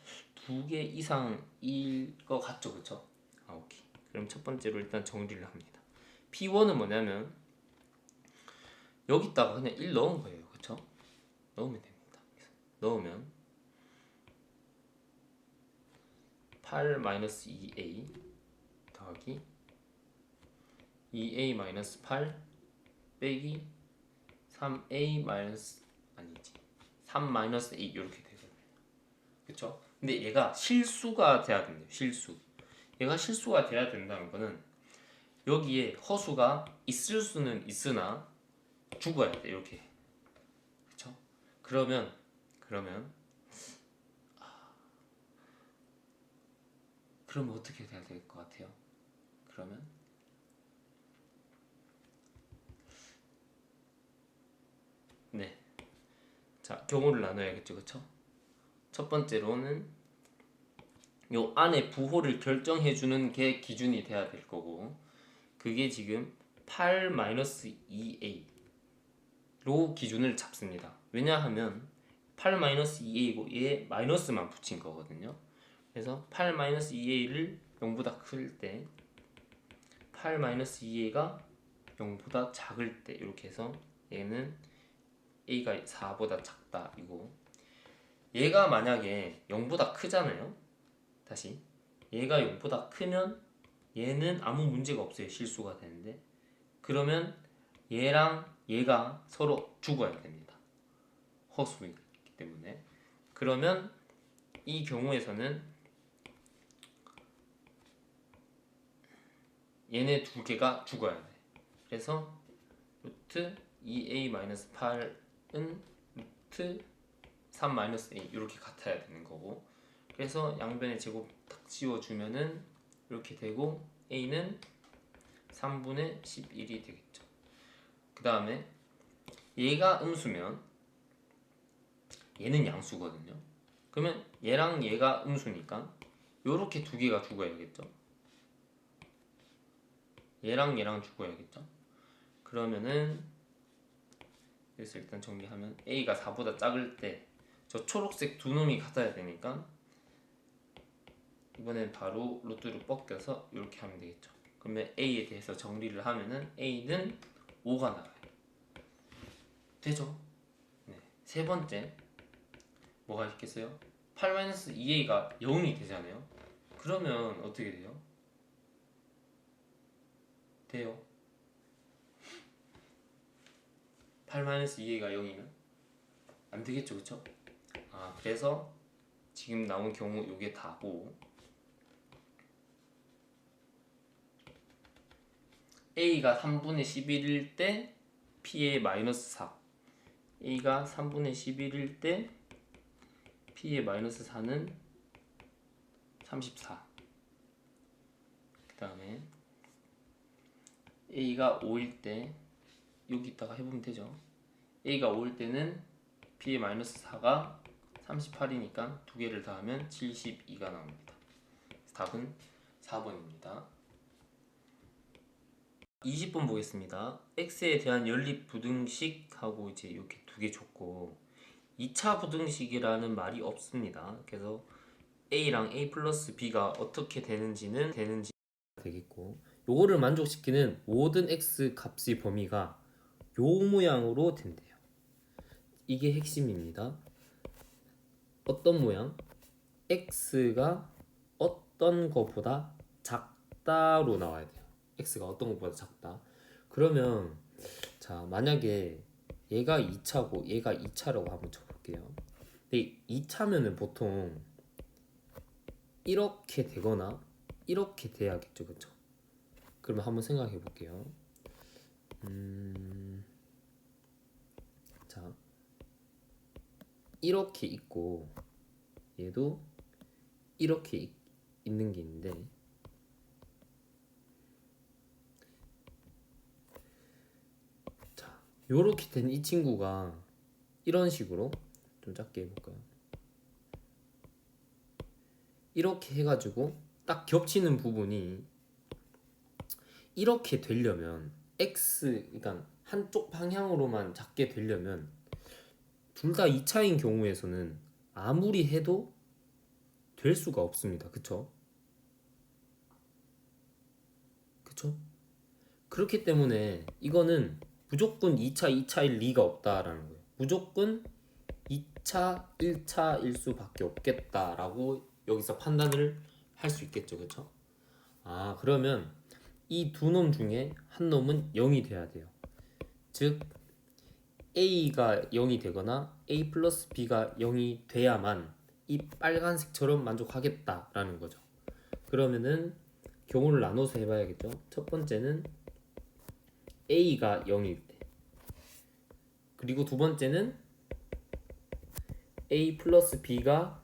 2개 이상일 것 같죠. 그쵸? 오케이. 그럼 첫 번째로 일단 정리를 합니다. P1은 뭐냐면 여기다가 그냥 1 넣은 거예요. 그쵸? 넣으면 됩니다. 넣으면 8-2a 더하기 2a-8 빼기 3a 마이너스 아니지 3-8 이렇게 되거든요. 그쵸? 근데 얘가 실수가 돼야 된대요. 실수. 얘가 실수가 돼야 된다는 거는 여기에 허수가 있을 수는 있으나 죽어야 돼. 이렇게. 그쵸? 그러면 어떻게 돼야 될 것 같아요? 그러면 네. 자, 경우를 나눠야겠죠. 그쵸? 첫 번째로는 요 안에 부호를 결정해주는 게 기준이 돼야 될 거고 그게 지금 8-2a로 기준을 잡습니다. 왜냐하면 8-2a고 얘에 마이너스만 붙인 거거든요. 그래서 8-2a를 0보다 클 때 8-2a가 0보다 작을 때 이렇게 해서 얘는 a가 4보다 작다 이거. 얘가 만약에 0보다 크잖아요. 다시 얘가 0보다 크면 얘는 아무 문제가 없어요. 실수가 되는데 그러면 얘랑 얘가 서로 죽어야 됩니다. 허수이기 때문에. 그러면 이 경우에서는 얘네 두 개가 죽어야 돼. 그래서 루트 2a-8은 루트 3-a 이렇게 같아야 되는 거고, 그래서 양변의 제곱 딱 지워주면은 이렇게 되고 a는 3분의 11이 되겠죠. 그 다음에 얘가 음수면 얘는 양수거든요. 그러면 얘랑 얘가 음수니까 요렇게 두 개가 죽어야겠죠. 얘랑 얘랑 죽어야겠죠. 그러면은 그래서 일단 정리하면 a가 4보다 작을 때 저 초록색 두 놈이 같아야 되니까 이번엔 바로 루트를 벗겨서 이렇게 하면 되겠죠. 그러면 a에 대해서 정리를 하면은 a는 5가 나와요. 되죠? 네. 세 번째 뭐가 있겠어요? 8-2a가 0이 되잖아요. 그러면 어떻게 돼요? 돼요. 8-2a가 0이면 안 되겠죠, 그쵸? 그래서 지금 나온 경우 요게 다고, a가 3분의 11일 때 p의 마이너스 4, a가 3분의 11일 때 p의 마이너스 4는 34. 그 다음에 a가 5일 때 여기다가 해보면 되죠. a가 5일 때는 p의 마이너스 4가 38이니까 두 개를 더하면 72가 나옵니다. 답은 4번입니다. 20번 보겠습니다. x에 대한 연립 부등식하고 이제 이렇게 두 개 줬고 2차 부등식이라는 말이 없습니다. 그래서 a랑 a 플러스 b가 어떻게 되는지 되겠고, 요거를 만족시키는 모든 x 값의 범위가 요 모양으로 된대요. 이게 핵심입니다. 어떤 모양? x가 어떤 것보다 작다로 나와야 돼요. x가 어떤 것보다 작다. 그러면 자, 만약에 얘가 2차고 얘가 2차라고 한번 쳐볼게요. 근데 2차면은 보통 이렇게 되거나 이렇게 돼야겠죠, 그쵸? 그러면 한번 생각해 볼게요. 자, 이렇게 있고 얘도 이렇게 있는 게 있는데, 자, 요렇게 된 이 친구가 이런 식으로 좀 작게 해볼까요? 이렇게 해가지고 딱 겹치는 부분이 이렇게 되려면 x, 그러니까 한쪽 방향으로만 작게 되려면 둘 다 2차인 경우에서는 아무리 해도 될 수가 없습니다. 그쵸? 그쵸? 그렇기 때문에 이거는 무조건 2차일 리가 없다라는 거예요. 무조건 2차, 1차일 수밖에 없겠다라고 여기서 판단을 할 수 있겠죠. 그쵸? 그러면 이 두 놈 중에 한 놈은 0이 돼야 돼요. 즉 a가 0이 되거나 a 플러스 b가 0이 돼야만 이 빨간색처럼 만족하겠다라는 거죠. 그러면은 경우를 나눠서 해봐야겠죠. 첫 번째는 a가 0일 때, 그리고 두 번째는 a 플러스 b가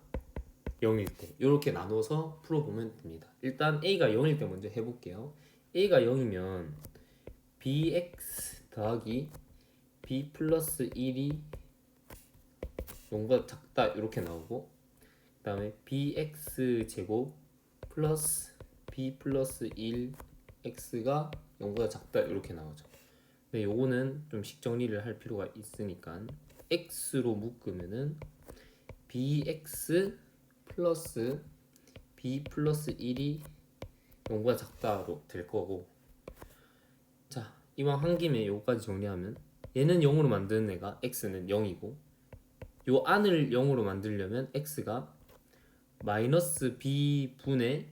0일 때, 이렇게 나눠서 풀어보면 됩니다. 일단 a가 0일 때 먼저 해볼게요. a가 0이면 bx 더하기 b 플러스 1이 0보다 작다 이렇게 나오고, 그 다음에 bx 제곱 플러스 b 플러스 1 x가 0보다 작다 이렇게 나오죠. 근데 요거는 좀 식 정리를 할 필요가 있으니까 x로 묶으면은 bx 플러스 b 플러스 1이 0보다 작다로 될 거고, 자, 이왕 한 김에 요거까지 정리하면 얘는 0으로 만드는 애가 x는 0이고 요 안을 0으로 만들려면 x가 마이너스 b분의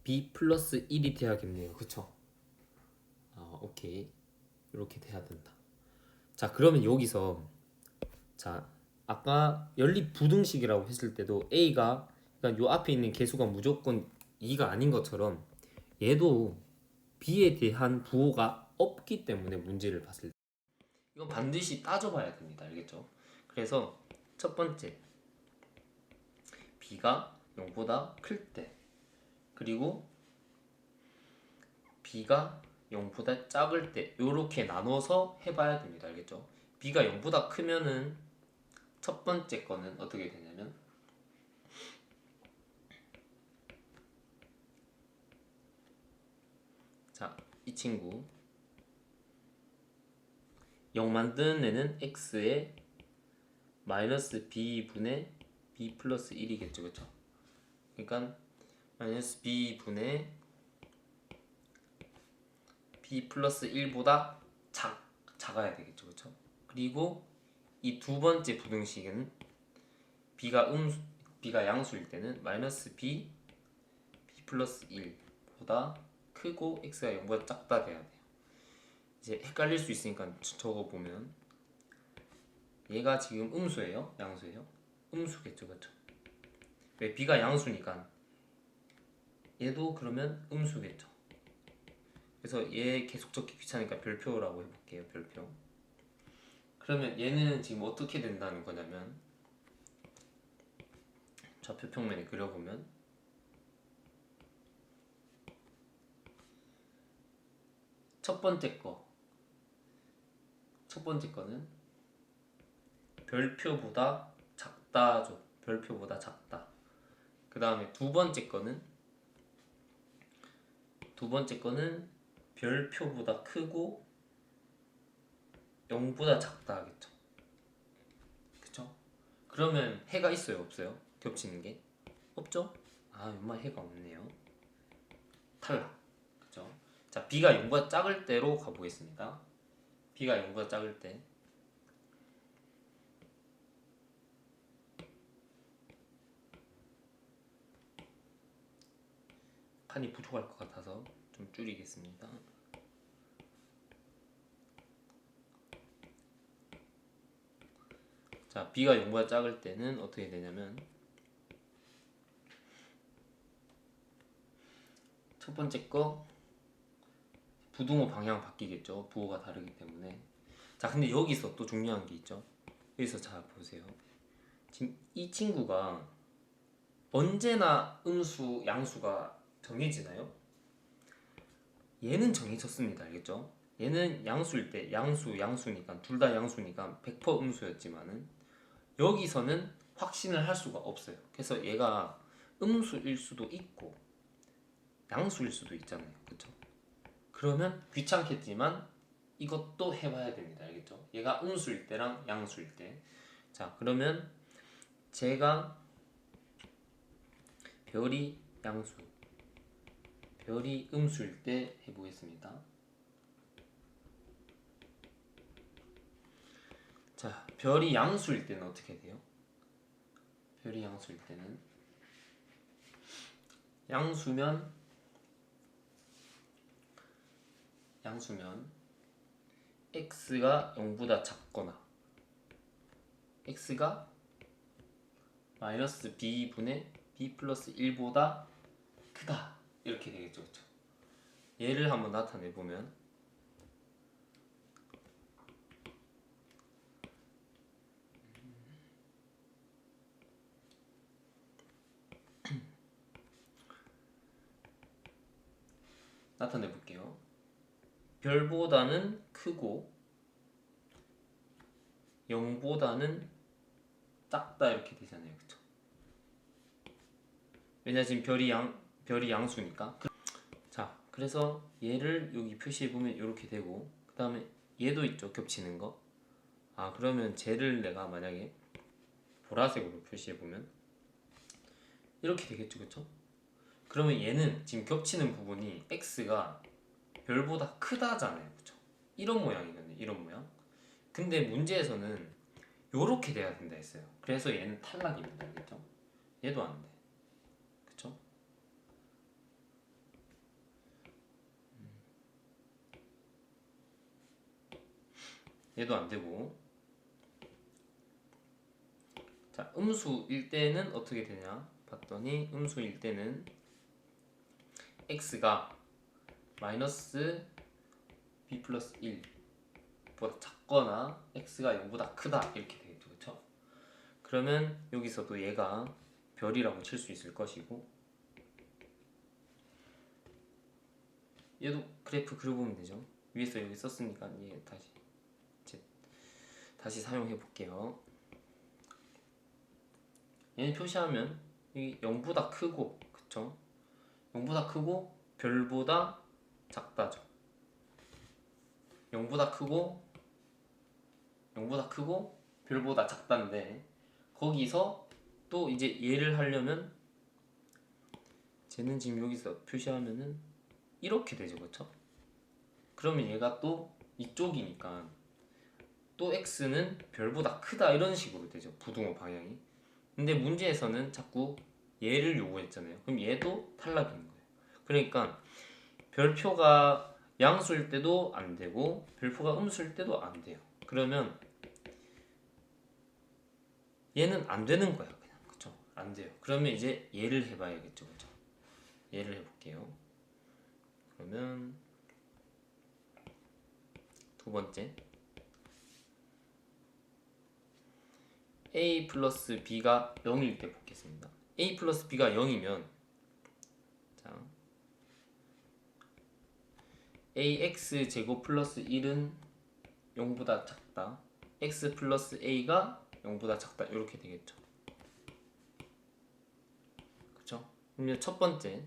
b 플러스 1이 돼야겠네요. 그쵸? 오케이. 이렇게 돼야 된다. 자, 그러면 여기서 자, 아까 연립 부등식이라고 했을 때도 a가 그러니까 요 앞에 있는 개수가 무조건 2가 아닌 것처럼 얘도 b에 대한 부호가 없기 때문에 문제를 봤을 때 이건 반드시 따져봐야 됩니다. 알겠죠? 그래서 첫 번째 b가 0보다 클 때 그리고 b가 0보다 작을 때 이렇게 나눠서 해봐야 됩니다. 알겠죠? b가 0보다 크면은 첫 번째 거는 어떻게 되냐면 자, 이 친구 0 만드는 애는 x에 마이너스 b분의 b 플러스 1이겠죠. 그쵸? 그러니까 마이너스 b분의 b 플러스 1보다 작아야 되겠죠. 그쵸? 그리고 이 두 번째 부등식은 b가 양수일 때는 마이너스 b 플러스 1보다 크고 x가 0보다 작다 돼야 돼요. 이제 헷갈릴 수 있으니까 적어보면 얘가 지금 음수예요? 양수예요? 음수겠죠. 그쵸? 왜 b가 양수니까 얘도 그러면 음수겠죠. 그래서 얘 계속 적기 귀찮으니까 별표라고 해볼게요. 별표. 그러면 얘는 지금 어떻게 된다는 거냐면 좌표 평면에 그려보면 첫 번째 거는 별표보다 작다죠. 별표보다 작다. 그 다음에 두 번째 거는 별표보다 크고 0보다 작다 하겠죠. 그쵸? 그러면 해가 있어요? 없어요? 겹치는 게? 없죠? 아, 엄마 해가 없네요. 탈락. 그쵸? 자, b가 0보다 작을 때로 가보겠습니다. b가 0보다 작을 때 칸이 부족할 것 같아서 좀 줄이겠습니다. 자, b가 0보다 작을 때는 어떻게 되냐면 첫 번째 거 부등호 방향 바뀌겠죠. 부호가 다르기 때문에. 자, 근데 여기서 또 중요한 게 있죠. 여기서 잘 보세요. 지금 이 친구가 언제나 음수, 양수가 정해지나요? 얘는 정해졌습니다. 알겠죠? 얘는 양수일 때 양수니까 둘 다 양수니까 100% 음수였지만은 여기서는 확신을 할 수가 없어요. 그래서 얘가 음수일 수도 있고 양수일 수도 있잖아요. 그쵸? 그러면 귀찮겠지만 이것도 해봐야 됩니다. 알겠죠? 얘가 음수일 때랑 양수일 때. 자, 그러면 제가 별이 양수, 별이 음수일 때 해보겠습니다. 자, 별이 양수일 때는 어떻게 돼요? 별이 양수일 때는 양수면 x가 0보다 작거나 x가 마이너스 b분의 b 플러스 1보다 크다 이렇게 되겠죠. 그렇죠? 얘를 한번 나타내 보면 나타내 볼게요. 별보다는 크고 0보다는 작다 이렇게 되잖아요. 그쵸? 왜냐 지금 별이 양수니까. 자, 그래서 얘를 여기 표시해 보면 이렇게 되고 그 다음에 얘도 있죠. 겹치는 거. 아, 그러면 쟤를 내가 만약에 보라색으로 표시해 보면 이렇게 되겠죠. 그쵸? 그러면 얘는 지금 겹치는 부분이 x가 별보다 크다잖아요. 그쵸? 이런 모양이거든요. 이런 모양. 근데 문제에서는 요렇게 돼야 된다 했어요. 그래서 얘는 탈락입니다. 알겠죠? 얘도 안 돼. 그쵸? 얘도 안 되고. 자, 음수일 때는 어떻게 되냐 봤더니 음수일 때는 x가 마이너스 b 플러스 1보다 작거나 x가 0보다 크다 이렇게 되겠죠. 그쵸? 그러면 여기서도 얘가 별이라고 칠 수 있을 것이고, 얘도 그래프 그려보면 되죠. 위에서 여기 썼으니까 얘 다시 사용해 볼게요. 얘는 표시하면 이 0보다 크고, 그쵸? 0보다 크고 별보다 작다죠. 0보다 크고 별보다 작다인데, 거기서 또 이제 얘를 하려면 쟤는 지금 여기서 표시하면은 이렇게 되죠. 그쵸? 그러면 얘가 또 이쪽이니까 또 x는 별보다 크다 이런 식으로 되죠. 부등호 방향이. 근데 문제에서는 자꾸 얘를 요구했잖아요. 그럼 얘도 탈락인 거예요. 그러니까 별표가 양수일 때도 안 되고 별표가 음수일 때도 안 돼요. 그러면 얘는 안 되는 거야. 그냥. 그쵸? 안 돼요. 그러면 이제 얘를 해봐야겠죠. 그쵸? 얘를 해볼게요. 그러면 두 번째, a 플러스 b가 0일 때 보겠습니다. a 플러스 b가 0이면 자, ax 제곱 플러스 1은 0보다 작다. x 플러스 a가 0보다 작다. 이렇게 되겠죠. 그쵸? 그러면 첫 번째,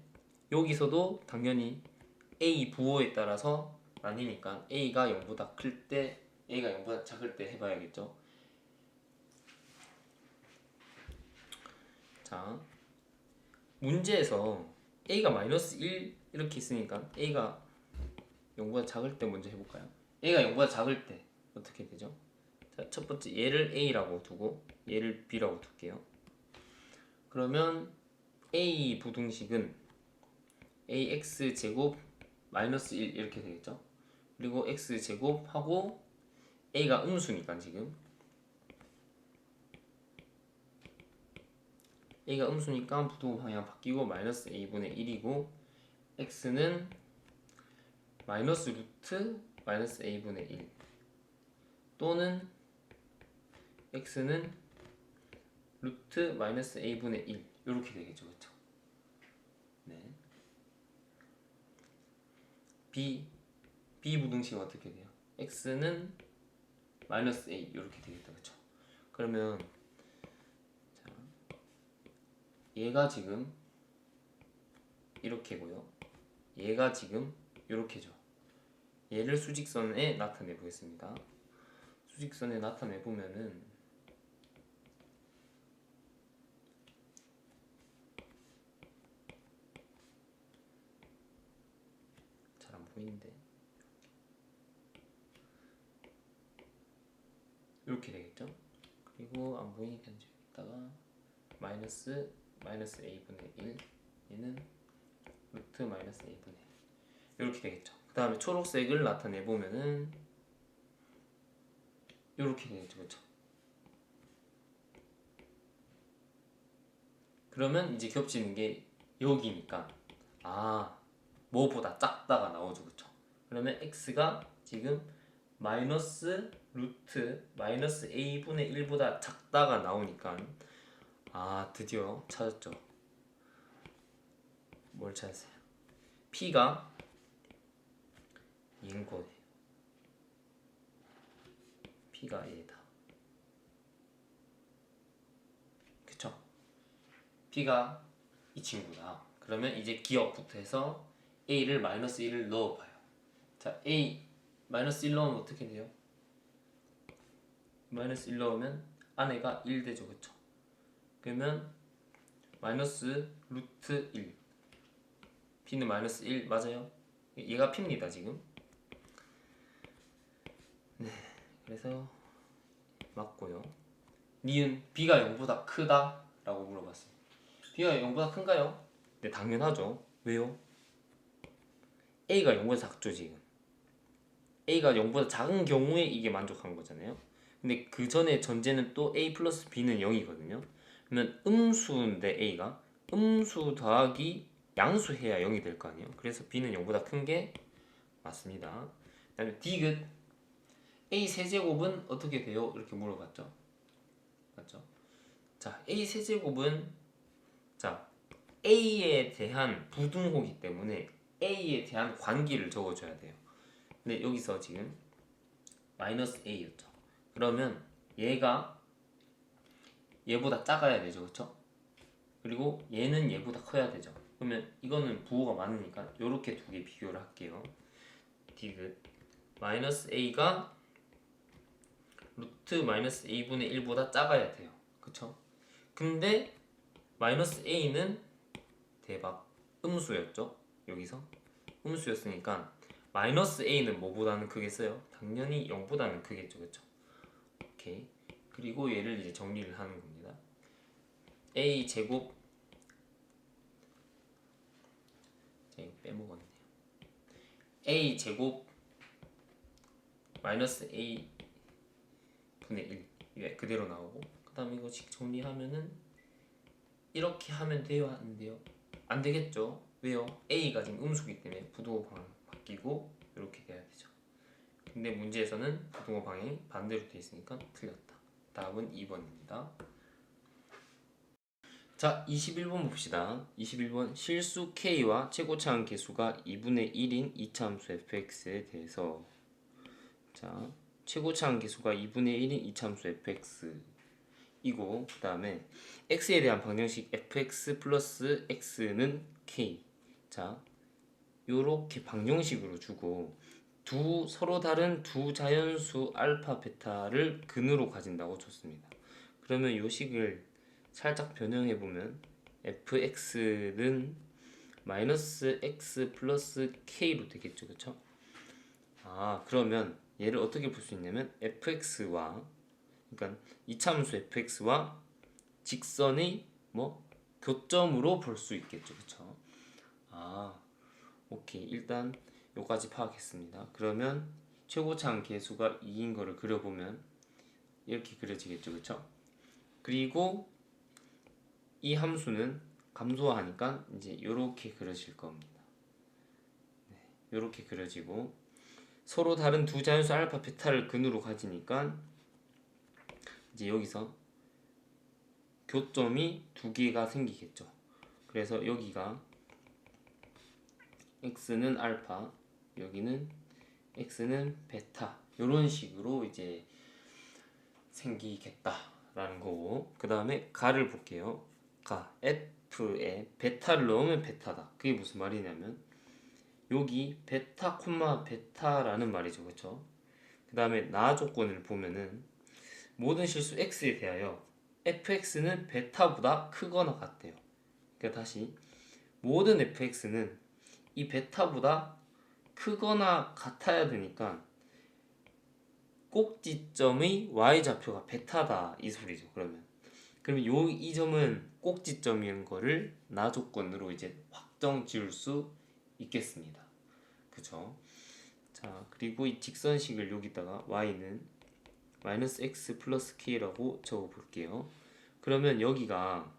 여기서도 당연히 a 부호에 따라서 나뉘니까 a가 0보다 클 때, a가 0보다 작을 때 해봐야겠죠. 자, 문제에서 a가 마이너스 1 이렇게 있으니까 a가 0보다 작을 때 먼저 해볼까요? a가 0보다 작을 때 어떻게 되죠? 자, 첫 번째 얘를 a라고 두고 얘를 b라고 둘게요. 그러면 a 부등식은 ax 제곱 마이너스 1 이렇게 되겠죠. 그리고 x 제곱하고 a가 음수니까 지금 a가 음수니까 부등호 방향 바뀌고 마이너스 a분의 1이고, x는 마이너스 루트 마이너스 a분의 1 또는 x는 루트 마이너스 a분의 1 이렇게 되겠죠. 그렇죠? 네. b 부등식은 어떻게 돼요? x는 마이너스 a 이렇게 되겠다. 그렇죠? 그러면 자, 얘가 지금 이렇게고요. 얘가 지금 이렇게죠. 얘를 수직선에 나타내 보겠습니다. 수직선에 나타내 보면은 잘 안 보이는데 이렇게 되겠죠. 그리고 안 보이니까 여기다가 마이너스 a분의 1, 얘는 루트 마이너스 a분의 1 이렇게 되겠죠. 그 다음에 초록색을 나타내 보면은 이렇게 되겠죠. 그렇죠? 그러면 이제 겹치는 게 여기니까 뭐보다 작다가 나오죠. 그렇죠? 그러면 x가 지금 마이너스 루트 마이너스 a분의 1보다 작다가 나오니까 드디어 찾았죠. 뭘 찾았어요? p가 얘인 거네요. p가 얘다. 그쵸? p가 이 친구다. 그러면 이제 기억부터 해서 a를 마이너스 1을 넣어봐요. 자, a 마이너스 1 넣으면 어떻게 돼요? 마이너스 1 넣으면 안에가 1 되죠. 그쵸? 그러면 마이너스 루트 1, b는 마이너스 1 맞아요? 얘가 P입니다 지금. 네, 그래서 맞고요. 니은 B가 0보다 크다 라고 물어봤어요. B가 0보다 큰가요? 네, 당연하죠. 왜요? A가 0보다 작죠 지금. A가 0보다 작은 경우에 이게 만족한 거잖아요. 근데 그 전에 전제는 또 A 플러스 B는 0이거든요. 그러면 음수인데 A가 음수 더하기 양수해야 0이 될 거 아니에요. 그래서 B는 0보다 큰 게 맞습니다. 그 다음에 디귿 A 세제곱은 어떻게 돼요? 이렇게 물어봤죠. 맞죠? 자, A 세제곱은 자 A에 대한 부등호기 때문에 A에 대한 관계를 적어줘야 돼요. 근데 여기서 지금 마이너스 A였죠. 그러면 얘가 얘보다 작아야 되죠, 그렇죠? 그리고 얘는 얘보다 커야 되죠. 그러면 이거는 부호가 많으니까 이렇게 두 개 비교를 할게요. 디귿 마이너스 A가 루트 마이너스 A분의 1보다 작아야 돼요, 그쵸? 근데 마이너스 A는 대박 음수였죠. 여기서 음수였으니까 마이너스 A는 뭐보다는 크겠어요? 당연히 0보다는 크겠죠, 그쵸? 오케이. 그리고 얘를 이제 정리를 하는 겁니다. A 제곱 제가 빼먹었네요. A 제곱 마이너스 A 분의 1 이게 그대로 나오고, 그 다음에 이거 정리하면은 이렇게 하면 돼요, 안 돼요? 안 되겠죠. 왜요? A가 지금 음수기 때문에 부등호 방향 바뀌고 이렇게 돼야 되죠. 근데 문제에서는 부등호 방향이 반대로 돼 있으니까 틀렸다. 답은 2번입니다. 자, 21번 봅시다. 21번 실수 K와 최고차항 계수가 2분의 1인 이차함수 fx에 대해서, 자, 최고차항 계수가 2분의 1인 이차함수 fx 이고, 그 다음에 x에 대한 방정식 fx 플러스 x는 k. 자, 요렇게 방정식으로 주고 서로 다른 두 자연수 알파 베타를 근으로 가진다고 줬습니다. 그러면 요 식을 살짝 변형해 보면 fx는 마이너스 x 플러스 k로 되겠죠, 그쵸? 그러면 얘를 어떻게 볼 수 있냐면 fx와, 그러니까 이차함수 fx와 직선의 교점으로 볼 수 있겠죠, 그쵸? 오케이. 일단 요까지 파악했습니다. 그러면 최고차항 계수가 2인 거를 그려보면 이렇게 그려지겠죠, 그쵸? 그리고 이 함수는 감소하니까 이제 요렇게 그려질 겁니다. 네, 요렇게 그려지고 서로 다른 두 자연수 알파 베타를 근으로 가지니까 이제 여기서 교점이 두 개가 생기겠죠. 그래서 여기가 x는 알파, 여기는 x는 베타, 이런 식으로 이제 생기겠다라는 거고, 그 다음에 가를 볼게요. 가 f에 베타를 넣으면 베타다. 그게 무슨 말이냐면 여기 베타 콤마 베타라는 말이죠, 그렇죠? 그 다음에 나 조건을 보면은 모든 실수 x에 대하여 fx는 베타보다 크거나 같대요. 그러니까 다시 모든 fx는 이 베타보다 크거나 같아야 되니까 꼭지점의 y좌표가 베타다 이 소리죠. 그러면 이 점은 꼭지점인 거를 나 조건으로 이제 확정 지을 수 있겠습니다. 그쵸? 자, 그리고 이 직선식을 여기다가 y는 마이너스 x 플러스 k라고 적어 볼게요. 그러면 여기가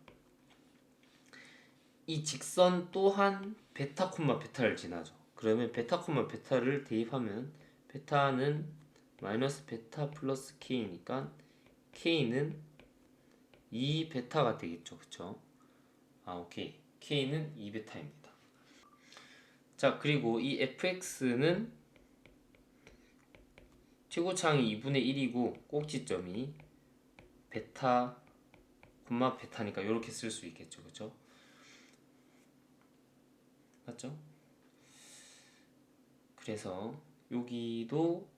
이 직선 또한 베타 콤마 베타를 지나죠. 그러면 베타 콤마 베타를 대입하면 베타는 마이너스 베타 플러스 k니까 k는 2베타가 되겠죠, 그쵸? 오케이. k는 2베타입니다. 자, 그리고 이 fx는 최고차항이 2분의 1이고 꼭지점이 베타 콤마 베타니까 이렇게 쓸 수 있겠죠, 그쵸? 맞죠? 그래서 여기도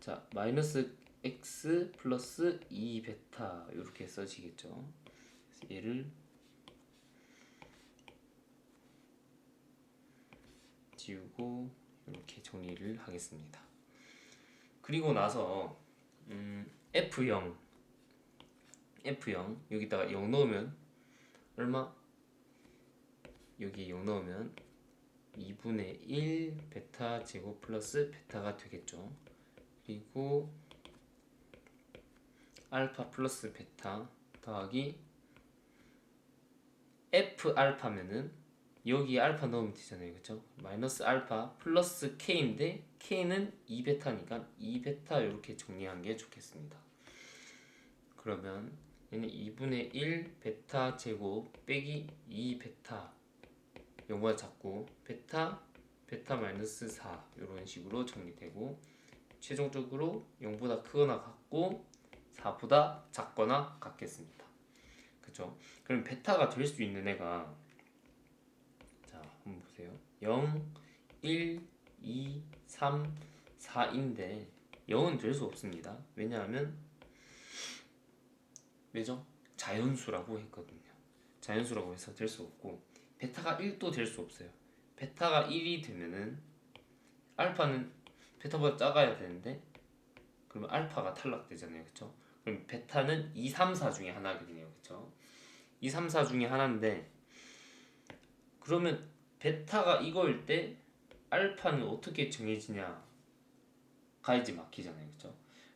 자 마이너스 x 플러스 2베타 이렇게 써지겠죠. 그래서 얘를 지우고 이렇게 정리를 하겠습니다. 그리고 나서 F0 여기다가 0 넣으면 얼마? 여기 0 넣으면 2분의 1 베타 제곱 플러스 베타가 되겠죠. 그리고 알파 플러스 베타 더하기 F 알파면은 여기 알파 넣으면 되잖아요. 그쵸? 마이너스 알파 플러스 K인데 K는 2베타니까 2베타 이렇게 정리한 게 좋겠습니다. 그러면 얘는 2분의 1 베타 제곱 빼기 2베타 0보다 작고 베타 마이너스 4 이런 식으로 정리되고 최종적으로 0보다 크거나 같고 4보다 작거나 같겠습니다. 그쵸? 그럼 베타가 될 수 있는 애가 자 한번 보세요. 0, 1, 2, 3, 4인데 0은 될 수 없습니다. 왜냐하면 왜죠? 자연수라고 했거든요. 자연수라고 해서 될 수 없고 베타가 1도 될 수 없어요. 베타가 1이 되면은 알파는 베타보다 작아야 되는데 그러면 알파가 탈락되잖아요. 그쵸? 그럼 베타는 2, 3, 4 중에 하나거든요. 그쵸? 2, 3, 4 중에 하나인데 그러면 베타가 이거일 때 알파는 어떻게 정해지냐 가이지 막히잖아요. 그쵸?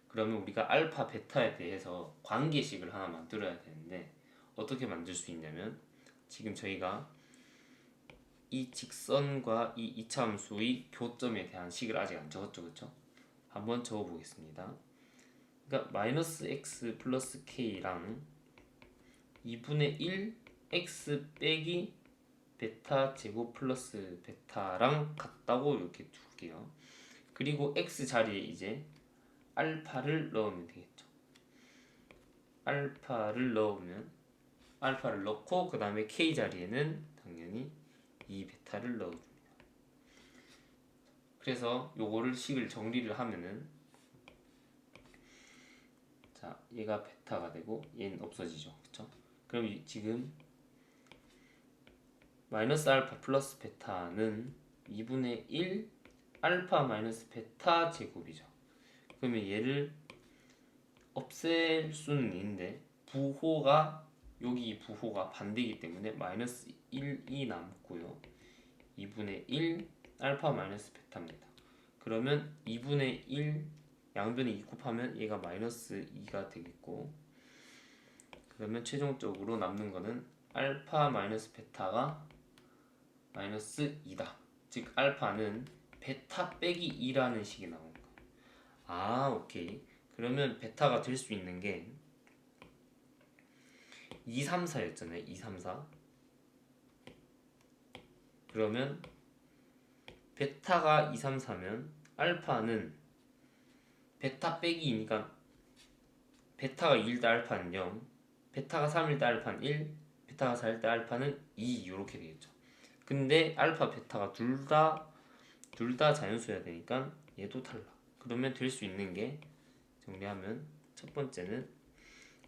그러면 우리가 알파 베타에 대해서 관계식을 하나 만들어야 되는데 어떻게 만들 수 있냐면 지금 저희가 이 직선과 이 이차함수의 교점에 대한 식을 아직 안 적었죠. 그쵸? 한번 적어 보겠습니다. 그러니까 마이너스 x 플러스 k랑 2분의 1 x 빼기 베타 제곱 플러스 베타랑 같다고 이렇게 둘게요. 그리고 x 자리에 이제 알파를 넣으면 되겠죠. 알파를 넣고 그 다음에 k 자리에는 당연히 2베타를 넣어줍니다. 그래서 요거를 식을 정리를 하면은 자 얘가 베타가 되고 얘는 없어지죠. 그쵸? 그럼 지금 마이너스 알파 플러스 베타는 2분의 1 알파 마이너스 베타 제곱이죠. 그러면 얘를 없앨 수는 있는데 여기 부호가 반대이기 때문에 마이너스 1이 남고요. 2분의 1 알파 마이너스 베타입니다. 그러면 2분의 1 양변에 2 곱하면 얘가 마이너스 2가 되겠고 그러면 최종적으로 남는 거는 알파 마이너스 베타가 마이너스 2다. 즉 알파는 베타 빼기 2라는 식이 나온 거예요. 아 오케이. 그러면 베타가 될 수 있는 게 2, 3, 4였잖아요. 2, 3, 4 그러면 베타가 2, 3, 4면 알파는 베타 빼기 2니까 베타가 2일 때 알파는 0 베타가 3일 때 알파는 1 베타가 4일 때 알파는 2 이렇게 되겠죠. 근데 알파 베타가 둘 다 자연수여야 되니까 얘도 탈락. 그러면 될 수 있는 게 정리하면 첫 번째는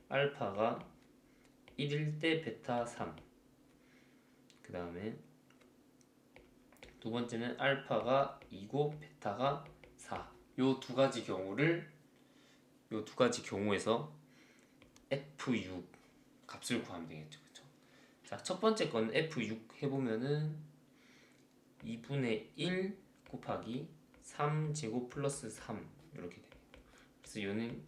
알파가 1일 때 베타 3 그 다음에 두 번째는 알파가 2고 베타가 4 요 두 가지 경우에서 F6 값을 구하면 되겠죠. 그쵸? 자, 첫 번째 건 F6 해보면은 2분의 1 곱하기 3제곱 플러스 3 이렇게 돼요. 그래서 얘는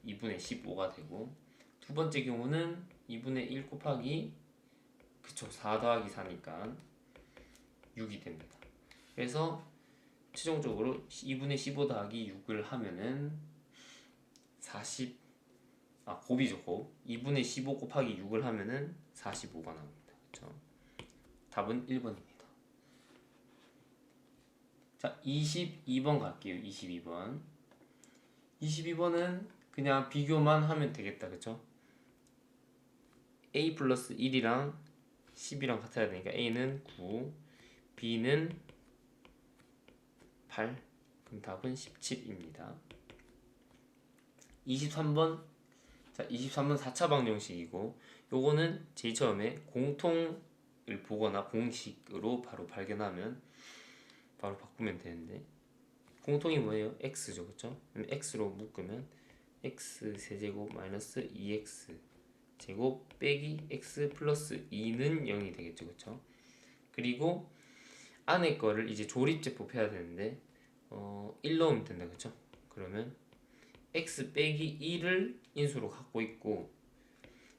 2분의 15가 되고 두 번째 경우는 2분의 1 곱하기 4 더하기 4니까 6이 됩니다. 그래서 최종적으로 2분의 15 더하기 6을 하면은 곱이죠. 곱. 2분의 15 곱하기 6을 하면은 45가 나옵니다. 그렇죠? 답은 1번입니다. 자, 22번 갈게요. 22번. 22번은 그냥 비교만 하면 되겠다. 그쵸? A 플러스 1이랑 10이랑 같아야 되니까 A는 9, B는 8. 그럼 답은 17입니다. 23번. 자, 23번 4차 방정식이고 요거는 제일 처음에 공통을 보거나 공식으로 바로 발견하면 바로 바꾸면 되는데 공통이 뭐예요? x죠, 그쵸? 그럼 x로 묶으면 x 세제곱 마이너스 2x 제곱 빼기 x 플러스 2는 0이 되겠죠, 그쵸? 그리고 안에 거를 이제 조립제법 해야 되는데 1 넣으면 된다, 그쵸? 그러면 x 빼기 1을 인수로 갖고 있고,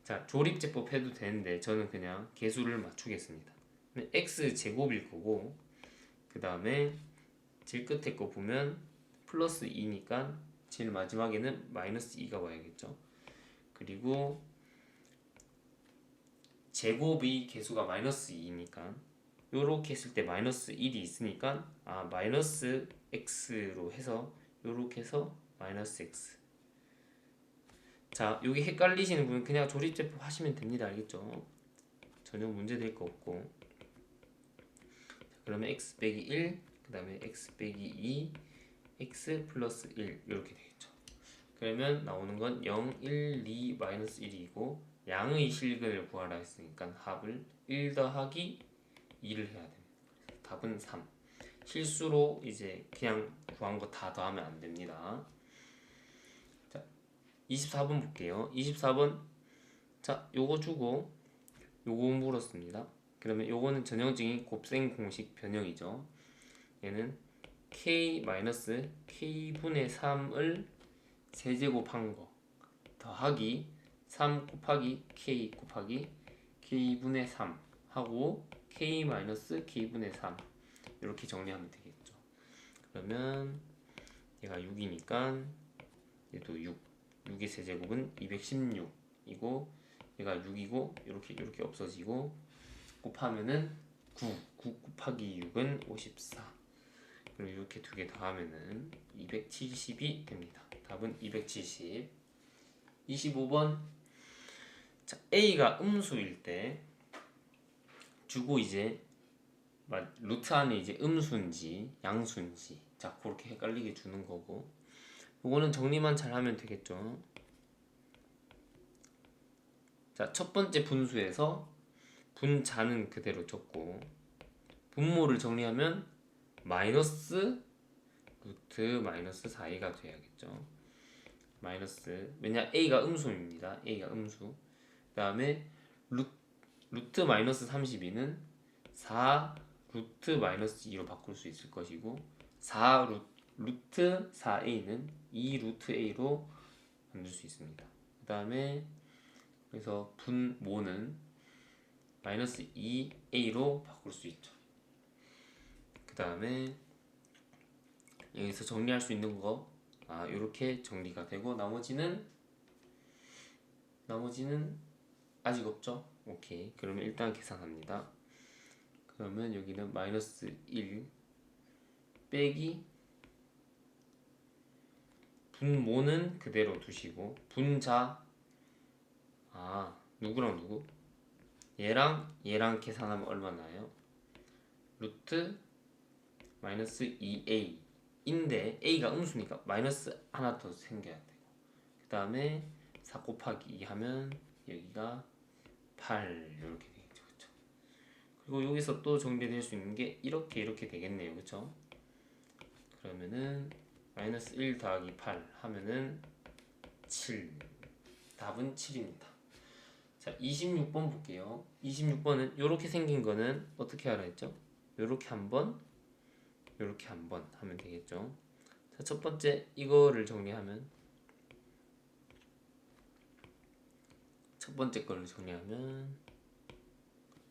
자 조립제법 해도 되는데 저는 그냥 개수를 맞추겠습니다. x 제곱일 거고, 그 다음에 제일 끝에 거 보면 플러스 2니까 제일 마지막에는 마이너스 2가 와야겠죠. 그리고 제곱이 개수가 마이너스 2니까 요렇게 했을 때 마이너스 1이 있으니까 마이너스 x로 해서 요렇게 해서 마이너스 x. 자 여기 헷갈리시는 분은 그냥 조립제법 하시면 됩니다. 알겠죠? 전혀 문제 될 거 없고. 그러면 x 빼기 1, 그 다음에 x 빼기 2, x 플러스 1 이렇게 되겠죠. 그러면 나오는 건 0, 1, 2, 마이너스 1이고 양의 실근을 구하라 했으니까 합을 1 더하기 2를 해야 됩니다. 답은 3. 실수로 이제 그냥 구한 거 다 더하면 안 됩니다. 자, 24번 볼게요. 24번. 자, 요거 주고 요거 물었습니다. 그러면 요거는 전형적인 곱셈 공식 변형이죠. 얘는 k-k분의 3을 세제곱한 거 더하기 3 곱하기 k 곱하기 k분의 3 하고 k-k분의 3 이렇게 정리하면 되겠죠. 그러면 얘가 6이니까 얘도 6 6의 세제곱은 216이고 얘가 6이고 이렇게 없어지고 곱하면은 9 곱하기 6은 54. 그리고 이렇게 두 개 더하면은 270이 됩니다. 답은 270. 25번. 자, A가 음수일 때 주고 이제 루트 안에 이제 음수인지 양수인지 자 그렇게 헷갈리게 주는 거고, 요거는 정리만 잘 하면 되겠죠. 자, 첫 번째 분수에서 분자는 그대로 적고 분모를 정리하면 마이너스 루트 마이너스 4a가 돼야겠죠. 마이너스, 왜냐 a가 음수입니다. a가 음수. 그 다음에 루트 마이너스 32는 4 루트 마이너스 2로 바꿀 수 있을 것이고 4 루트 4a는 2 루트 a로 만들 수 있습니다. 그 다음에 그래서 분모는 마이너스 2a로 바꿀 수 있죠. 그 다음에 여기서 정리할 수 있는 거 이렇게 정리가 되고 나머지는 아직 없죠? 오케이. 그러면 일단 계산합니다. 그러면 여기는 마이너스 1 빼기 분모는 그대로 두시고 분자 누구랑 누구? 얘랑 계산하면 얼마 나요? 루트 마이너스 2a 인데 a가 음수니까 마이너스 하나 더 생겨야 되고, 그 다음에 4 곱하기 2 하면 여기가 8 이렇게 되겠죠. 그쵸? 그리고 여기서 또 정리될 수 있는 게 이렇게 되겠네요. 그쵸? 그러면은 마이너스 1 더하기 8 하면은 7. 답은 7입니다. 자, 26번 볼게요. 26번은 이렇게 생긴 거는 어떻게 하라 했죠? 요렇게 한번 하면 되겠죠. 자, 첫 번째 이거를 정리하면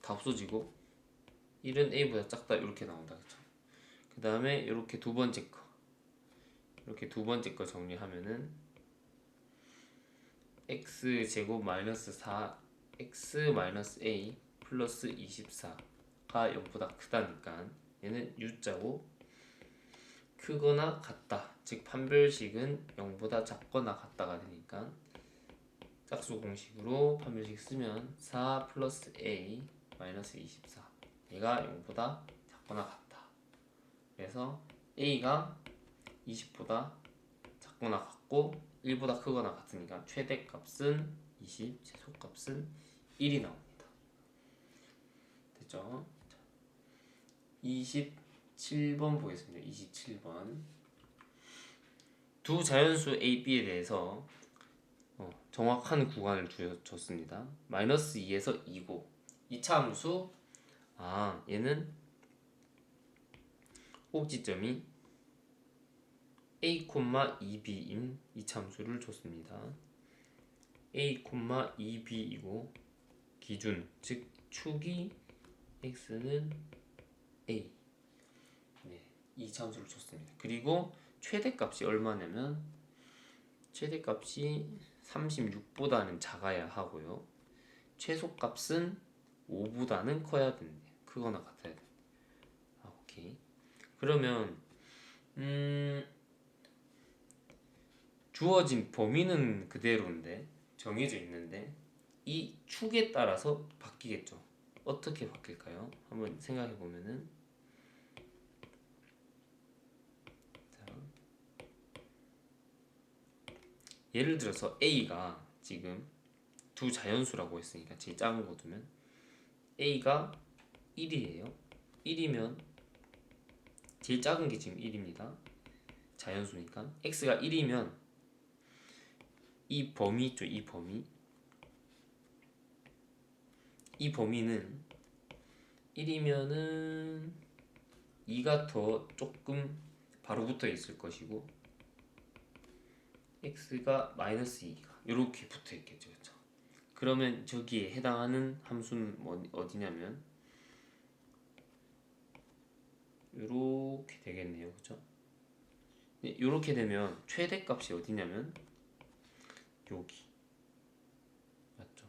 다 없어지고 1은 a보다 작다 이렇게 나온다. 그쵸? 그 다음에 이렇게 두 번째 거 정리하면은 x 제곱 마이너스 4 x 마이너스 a 플러스 24가 0보다 크다니까 얘는 u자고, 크거나 같다 즉 판별식은 0보다 작거나 같다가 되니까 짝수 공식으로 판별식 쓰면 4 플러스 a 마이너스 24 얘가 0보다 작거나 같다. 그래서 a가 20보다 작거나 같고 1보다 크거나 같으니까 최대값은 20, 최소값은 1이 나옵니다. 됐죠? 28번 27번 보겠습니다. 27번. 두 자연수 A, B에 대해서 정확한 구간을 줬습니다. 마이너스 2에서 2고 이 차함수 얘는 꼭지점이 A, 2B인 이 참수를 줬습니다. A, 2B이고 기준 즉 축이 X는 A 이 참수를 줬습니다. 그리고 최대값이 얼마냐면 최대값이 36보다는 작아야 하고요. 최소값은 5보다는 커야 된대. 크거나 같아야 돼. 오케이. 그러면 주어진 범위는 그대로인데 정해져 있는데 이 축에 따라서 바뀌겠죠. 어떻게 바뀔까요? 한번 생각해 보면은 예를 들어서 A가 지금 두 자연수라고 했으니까 제일 작은 거 두면 A가 1이에요. 1이면 제일 작은 게 지금 1입니다. 자연수니까 X가 1이면 이 범위 있죠. 이 범위는 1이면은 2가 더 조금 바로 붙어 있을 것이고 X가 마이너스 2가 이렇게 붙어 있겠죠. 그렇죠? 그러면 저기에 해당하는 함수는 어디냐면 이렇게 되겠네요. 그렇죠? 이렇게 되면 최대값이 어디냐면 여기 맞죠?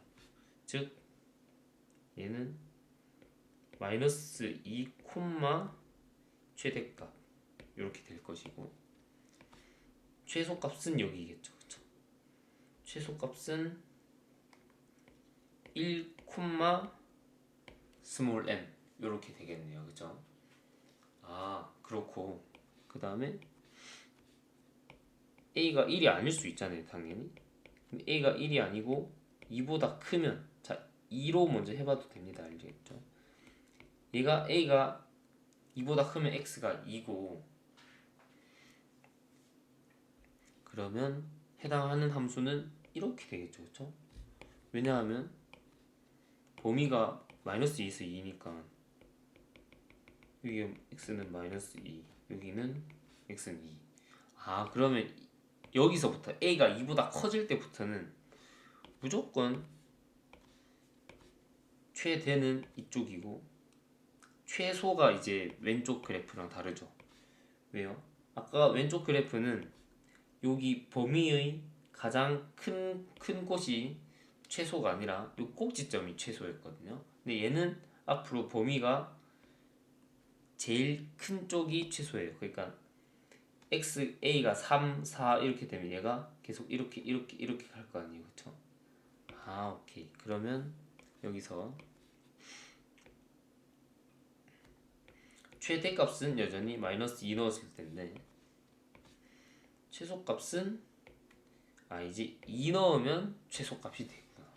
즉 얘는 마이너스 2 최대값 이렇게 될 것이고 최소값은 여기겠죠. 그쵸? 최소값은 1 스몰 m 이렇게 되겠네요. 그죠? 그렇고 그 다음에 A가 1이 아닐 수 있잖아요. 당연히 A가 1이 아니고 2보다 크면 자 2로 먼저 해봐도 됩니다. 알겠죠? A가 2보다 크면 X가 2고 그러면 해당하는 함수는 이렇게 되겠죠. 그렇죠? 왜냐하면 범위가 마이너스 2에서 2니까 여기 X는 마이너스 2 여기는 X는 2 그러면 여기서부터 A가 2보다 커질 때부터는 무조건 최대는 이쪽이고 최소가 이제 왼쪽 그래프랑 다르죠. 왜요? 아까 왼쪽 그래프는 여기 범위의 가장 큰 곳이 최소가 아니라 이 꼭지점이 최소였거든요. 근데 얘는 앞으로 범위가 제일 큰 쪽이 최소예요. 그러니까 x a가 3, 4 이렇게 되면 얘가 계속 이렇게 갈 거 아니에요. 그쵸? 오케이. 그러면 여기서 최대값은 여전히 마이너스 2 넣었을 텐데 최소값은 이제 2 넣으면 최소값이 되구나.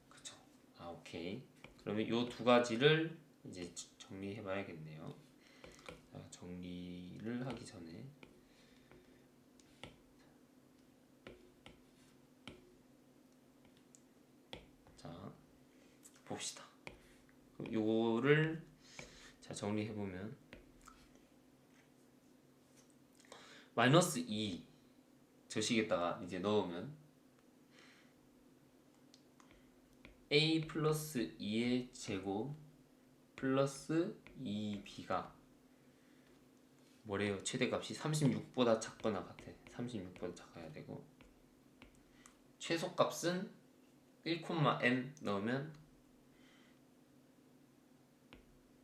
그쵸? 오케이. 그러면 이 두 가지를 이제 정리해 봐야겠네요. 정리를 하기 전에 자 봅시다. 요거를 정리해 보면 마이너스 2 저식에다가 이제 넣으면 a 플러스 2의 제곱 플러스 2b가 뭐래요? 최대값이 36보다 작거나 같아. 36보다 작아야 되고 최소값은 1, m 넣으면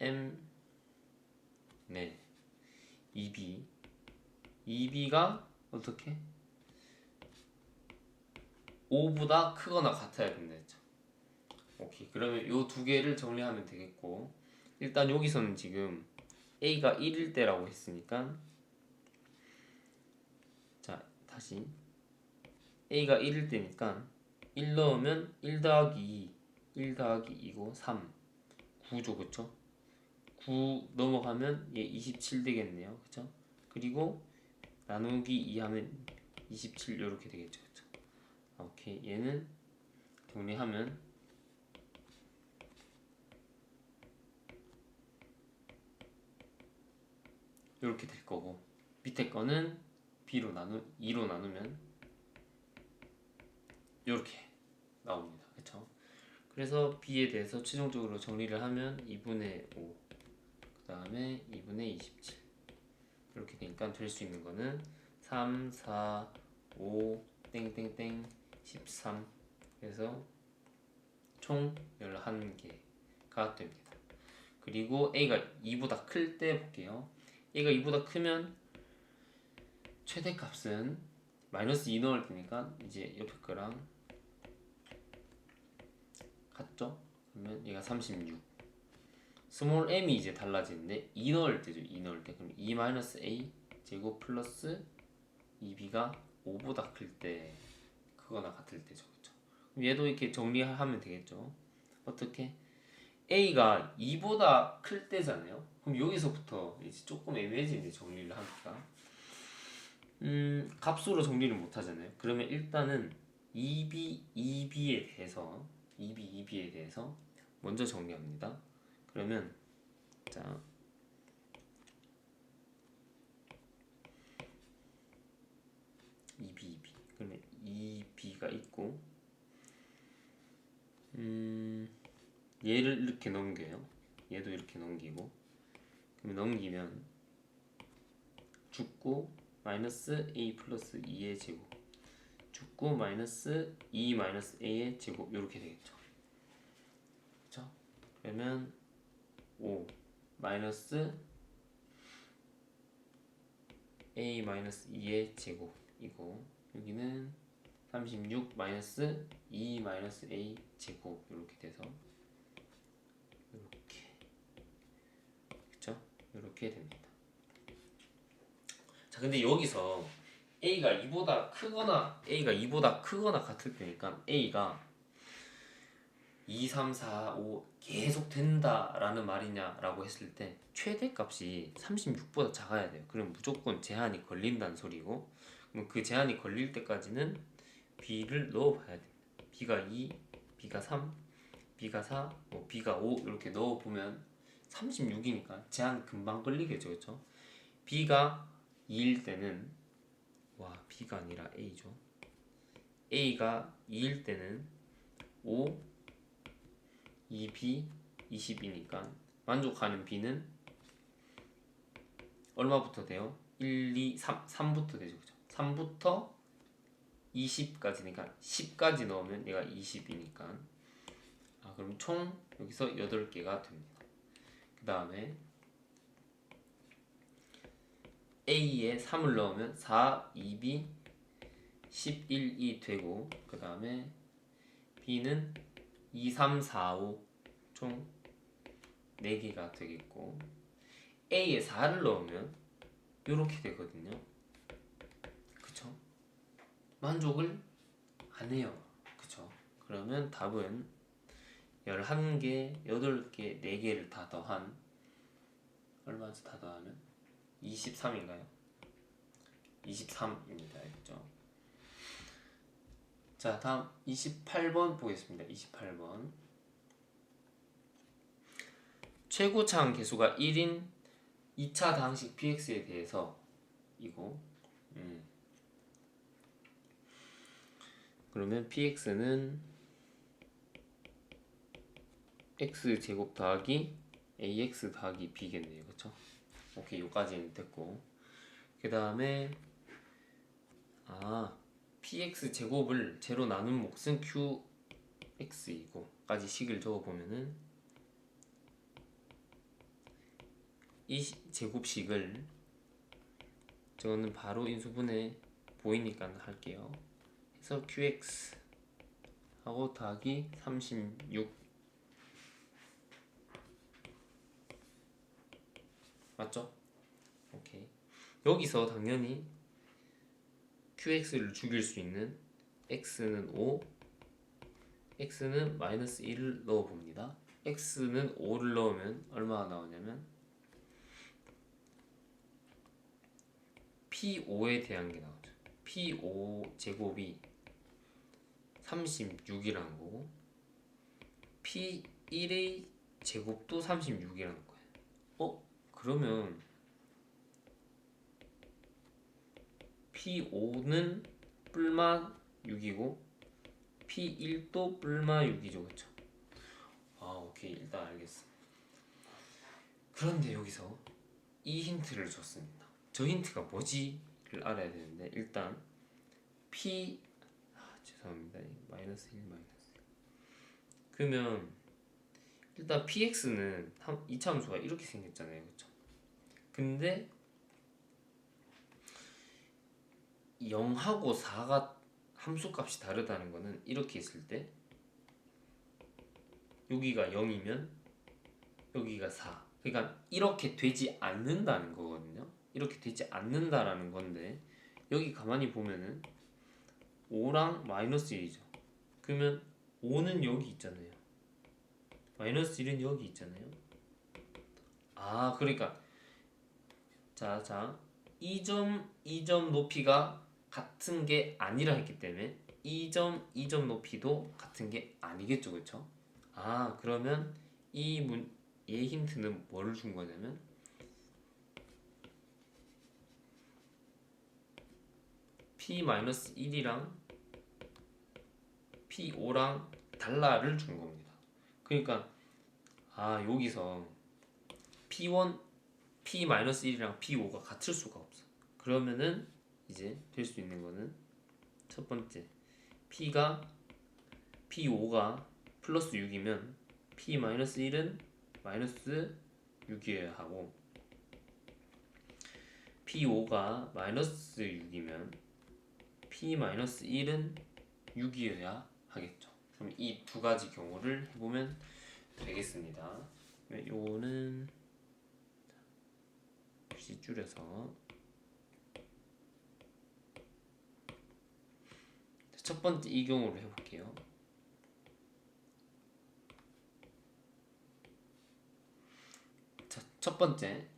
m 2b가 어떻게? 5보다 크거나 같아야 된다 했죠. 오케이. 그러면 요 두 개를 정리하면 되겠고 일단 여기서는 지금 a가 1일 때라고 했으니까 자 다시 a가 1일 때니까 1 넣으면 1 더하기 2 1 더하기 2고 3 9죠. 그쵸? 9 넘어가면 얘 27 되겠네요. 그쵸? 그리고 나누기 2 하면 27 이렇게 되겠죠. 그쵸? 오케이. 얘는 정리하면 이렇게 될 거고, 밑에 거는 2로 나누면 이렇게 나옵니다. 그쵸? 그래서 b에 대해서 최종적으로 정리를 하면 2분의 5, 그 다음에 2분의 27 이렇게 되니까 될 수 있는 거는 3, 4, 5, 땡땡땡 13. 그래서 총 11개가 됩니다. 그리고 a가 2보다 클 때 볼게요. a가 2보다 크면 최대값은 마이너스 2 넣을 테니까 이제 옆에 거랑 같죠? 그러면 얘가 36. 스몰 m이 이제 달라지는데 2 넣을 때죠. 2 넣을 때. 그럼 2 마이너스 a 제곱 플러스 2b가 5보다 클 때, 그거나 같을 때죠. 그쵸? 그럼 얘도 이렇게 정리하면 되겠죠. 어떻게? a가 2보다 클 때잖아요. 그럼 여기서부터 이제 조금 애매해지는데 정리를 하니까 값으로 정리를 못 하잖아요. 그러면 일단은 2b에 대해서 먼저 정리합니다. 그러면 자, 2b 그러면 2b가 있고, 얘를 이렇게 넘겨요. 얘도 이렇게 넘기고, 그러면 넘기면 죽고 마이너스 a 플러스 2의 제곱, 죽고 마이너스 2 마이너스 a의 제곱 이렇게 되겠죠. 그렇죠? 그러면 5 마이너스 a 마이너스 2의 제곱이고, 여기는 36 마이너스 2 마이너스 a 제곱 이렇게 돼서 이렇게, 그쵸? 이렇게 됩니다. 자, 근데 여기서 a가 2보다 크거나 같을 때니까 a가 2, 3, 4, 5 계속 된다라는 말이냐라고 했을 때 최대값이 36보다 작아야 돼요. 그럼 무조건 제한이 걸린다는 소리고, 그럼 그 제한이 걸릴 때까지는 b를 넣어봐야 됩니다. b가 2, b가 3, b가 4, b가 5 이렇게 넣어보면 36이니까 제한 금방 걸리겠죠. 그렇죠? b가 2일 때는 b가 아니라 a죠. a가 2일 때는 5, 2b, 20이니까 만족하는 b는 얼마부터 돼요? 1, 2, 3부터 되죠. 그죠? 3부터 20까지니까 10까지 넣으면 얘가 20이니까 그럼 총 여기서 8개가 됩니다. 그 다음에 A에 3을 넣으면 4, 2B, 11이 되고, 그 다음에 B는 2, 3, 4, 5 총 4개가 되겠고, A에 4를 넣으면 이렇게 되거든요. 그쵸? 만족을 안 해요. 그쵸? 그러면 답은 11개, 8개, 4개를 다 더한 얼마지 다 더하면 23인가요? 23입니다. 알겠죠? 자, 다음 28번 보겠습니다. 28번. 최고차항 계수가 1인 2차 다항식 px에 대해서 이거 그러면 px는 x제곱 더하기 ax 더하기 b겠네요. 그쵸? 오케이, 요까지는 됐고, 그 다음에 px 제곱을 제로 나눈 몫은 qx이고 까지 식을 적어보면은 이 제곱식을 저는 바로 인수분해 보이니까 할게요. 그래서 qx 하고 더하기 36 맞죠? 오케이. 여기서 당연히 qx를 죽일 수 있는 x는 5, x는 마이너스 1을 넣어봅니다. x는 5를 넣으면 얼마가 나오냐면 P5에 대한 게 나오죠. P5 제곱이 36이라는 거고 P1의 제곱도 36이라는 거예요. 그러면 P5는 뿔마 6이고 P1도 뿔마 6이죠, 그쵸? 오케이, 일단 알겠어. 그런데 여기서 이 힌트를 줬습니다. 저 힌트가 뭐지를 알아야 되는데 일단 죄송합니다. 마이너스 1 마이너스 1. 그러면 일단 px는 이차함수가 이렇게 생겼잖아요, 그쵸? 근데 0하고 4가 함수값이 다르다는 거는 이렇게 있을 때 여기가 0이면 여기가 4. 그러니까 이렇게 되지 않는다는 거거든요. 이렇게 되지 않는다라는 건데 여기 가만히 보면은 5랑 마이너스 1이죠. 그러면 5는 여기 있잖아요. 마이너스 1은 여기 있잖아요. 그러니까 자, 이 점 높이가 같은 게 아니라 했기 때문에 이 점 높이도 같은 게 아니겠죠, 그렇죠? 그러면 얘 힌트는 뭐를 준 거냐면 P-1이랑 P5랑 달라를 준 겁니다. 그러니까 여기서 P1, P-1이랑 P5가 같을 수가 없어. 그러면은 이제 될 수 있는 거는 첫 번째 P5가 플러스 6이면 P-1은 마이너스 6이어야 하고 P5가 마이너스 6이면 P-1은 6이어야 하겠죠. 그럼 이 두 가지 경우를 해보면 되겠습니다. 요거는 글씨 줄여서 첫 번째 이 경우를 해볼게요. 자, 첫 번째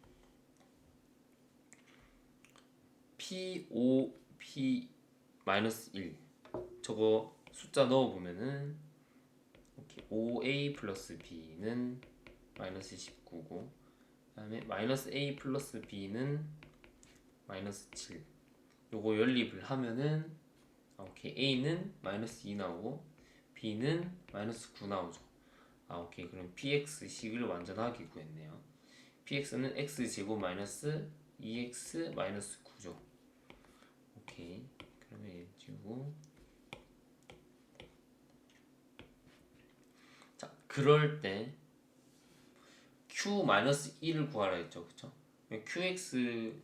P5, P-1 저거 숫자 넣어보면은 이렇게 5A 플러스 B는 마이너스 19고 그 다음에 마이너스 A 플러스 B는 마이너스 7. 요거 연립을 하면은 오케이, A는 마이너스 2 나오고 B는 마이너스 9 나오죠. 오케이, 그럼 PX식을 완전하게 구했네요. PX는 X제곱 마이너스 2X 마이너스 9죠. 오케이, 그러면 얘 지우고 자, 그럴 때 Q-1을 구하라 했죠, 그쵸? QX를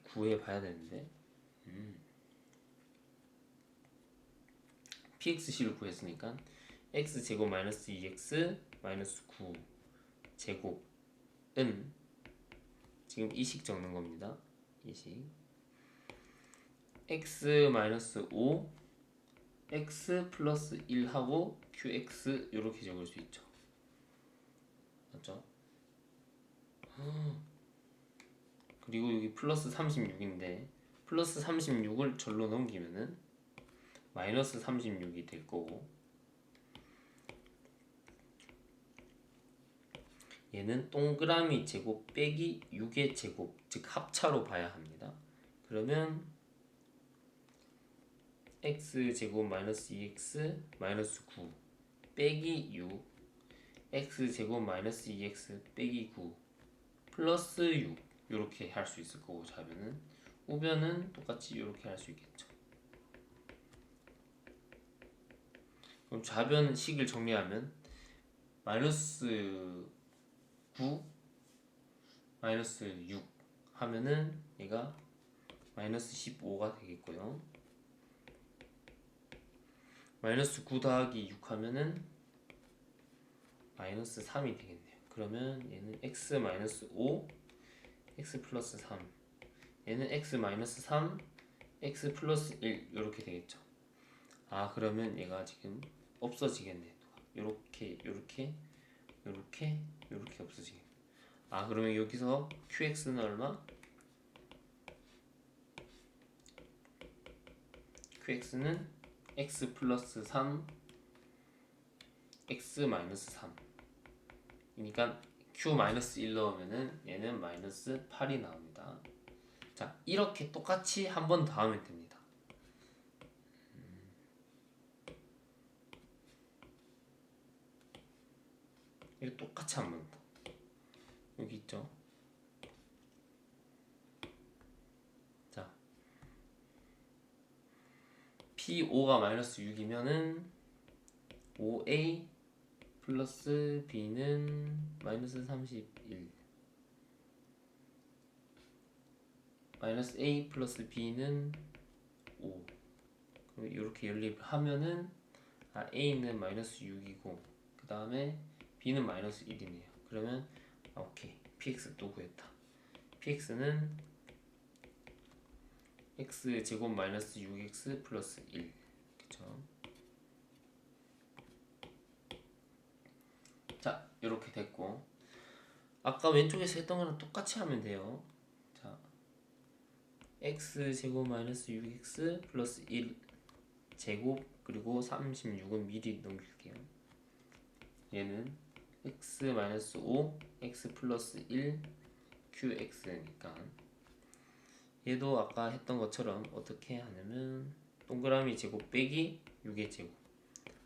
구해봐야 되는데 PXC를 구했으니까 X제곱 마이너스 2X 마이너스 9 제곱은 지금 이식 적는 겁니다. 이식 X 마이너스 5 X 플러스 1하고 QX 이렇게 적을 수 있죠. 맞죠? 그리고 여기 플러스 36인데 플러스 36을 절로 넘기면은 마이너스 36이 될 거고 얘는 동그라미 제곱 빼기 6의 제곱 즉 합차로 봐야 합니다. 그러면 X제곱 마이너스 2X 마이너스 9 빼기 6 X제곱 마이너스 2X 빼기 9 플러스 6 이렇게 할 수 있을 거고 좌변은 우변은 똑같이 이렇게 할 수 있겠죠. 그럼 좌변식을 정리하면 마이너스 9 마이너스 6 하면은 얘가 마이너스 15가 되겠고요. 마이너스 9 더하기 6 하면은 마이너스 3이 되겠네요. 그러면 얘는 x 마이너스 5 x 플러스 3 얘는 x 마이너스 3 x 플러스 1 이렇게 되겠죠. 그러면 얘가 지금 없어지겠네. 요렇게 없어지겠네. 그러면 여기서 qx는 얼마? qx는 x 플러스 3 x 마이너스 3 그러니까 q 마이너스 1 넣으면은 얘는 마이너스 8이 나옵니다. 자, 이렇게 똑같이 한 번 더 하면 됩니다. 이렇게 똑같이 한 번 더. 여기 있죠? 자, P5가 마이너스 6이면은 5A 플러스 B는 마이너스 31 마이너스 A 플러스 B는 5 그럼 이렇게 연립을 하면은 A는 마이너스 6이고 그 다음에 B는 마이너스 1이네요. 그러면 오케이, PX 또 구했다. PX는 X제곱 마이너스 6X 플러스 1 그쵸? 자, 이렇게 됐고 아까 왼쪽에서 했던 거랑 똑같이 하면 돼요. 자, X제곱 마이너스 6X 플러스 1 제곱 그리고 36은 미리 넘길게요. 얘는 x 마이너스 5 x 플러스 1 qx니까 얘도 아까 했던 것처럼 어떻게 하냐면 동그라미 제곱 빼기 6의 제곱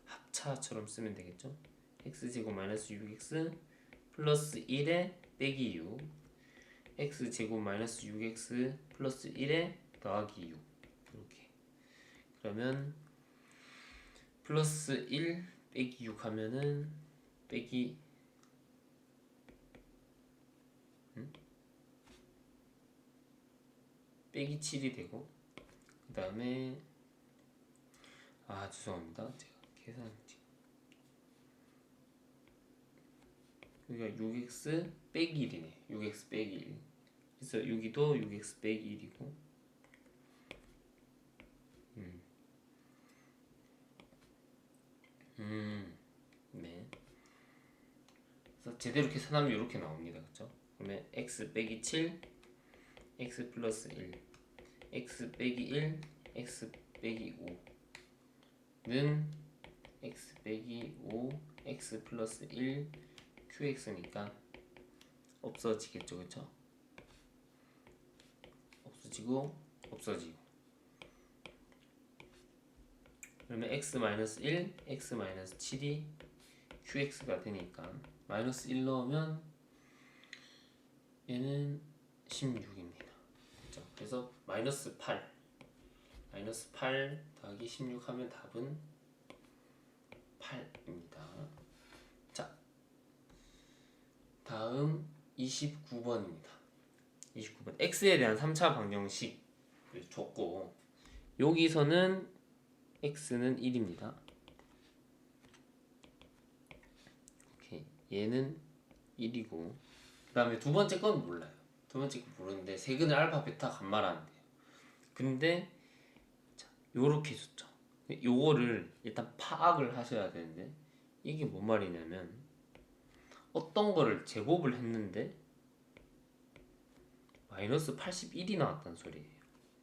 합차처럼 쓰면 되겠죠. x제곱 마이너스 6x 플러스 1에 빼기 6 x제곱 마이너스 6x 플러스 1에 더하기 6 이렇게. 그러면 플러스 1 빼기 6 하면은 빼기 빼기 7이 되고 그 다음에 죄송합니다. 제가 계산 지금 여기가 6x 빼기 1이네. 6x 빼기 1 그래서 여기도 6x 빼기 1이고 네. 그래서 제대로 계산하면 이렇게 나옵니다. 그쵸? 그러면 x 빼기 7 x 플러스 1 x 빼기 1 x 빼기 5는 x 빼기 5 x 플러스 1 qx니까 없어지겠죠. 그쵸? 없어지고 그러면 x 마이너스 1 x 마이너스 7이 qx가 되니까 마이너스 1 넣으면 얘는 16입니다. 그렇죠? 그래서 마이너스 8 더하기 16 하면 답은 8입니다. 자, 다음 29번입니다. 29번 x에 대한 3차 방정식 줬고 여기서는 x는 1입니다. 오케이, 얘는 1이고 그 다음에 두 번째 건 몰라요. 두 번째 건 모르는데 세근을 알파, 베타, 감마라는 데요. 근데 자, 요렇게 줬죠. 요거를 일단 파악을 하셔야 되는데 이게 뭔 말이냐면 어떤 거를 제곱을 했는데 마이너스 81이 나왔다는 소리예요.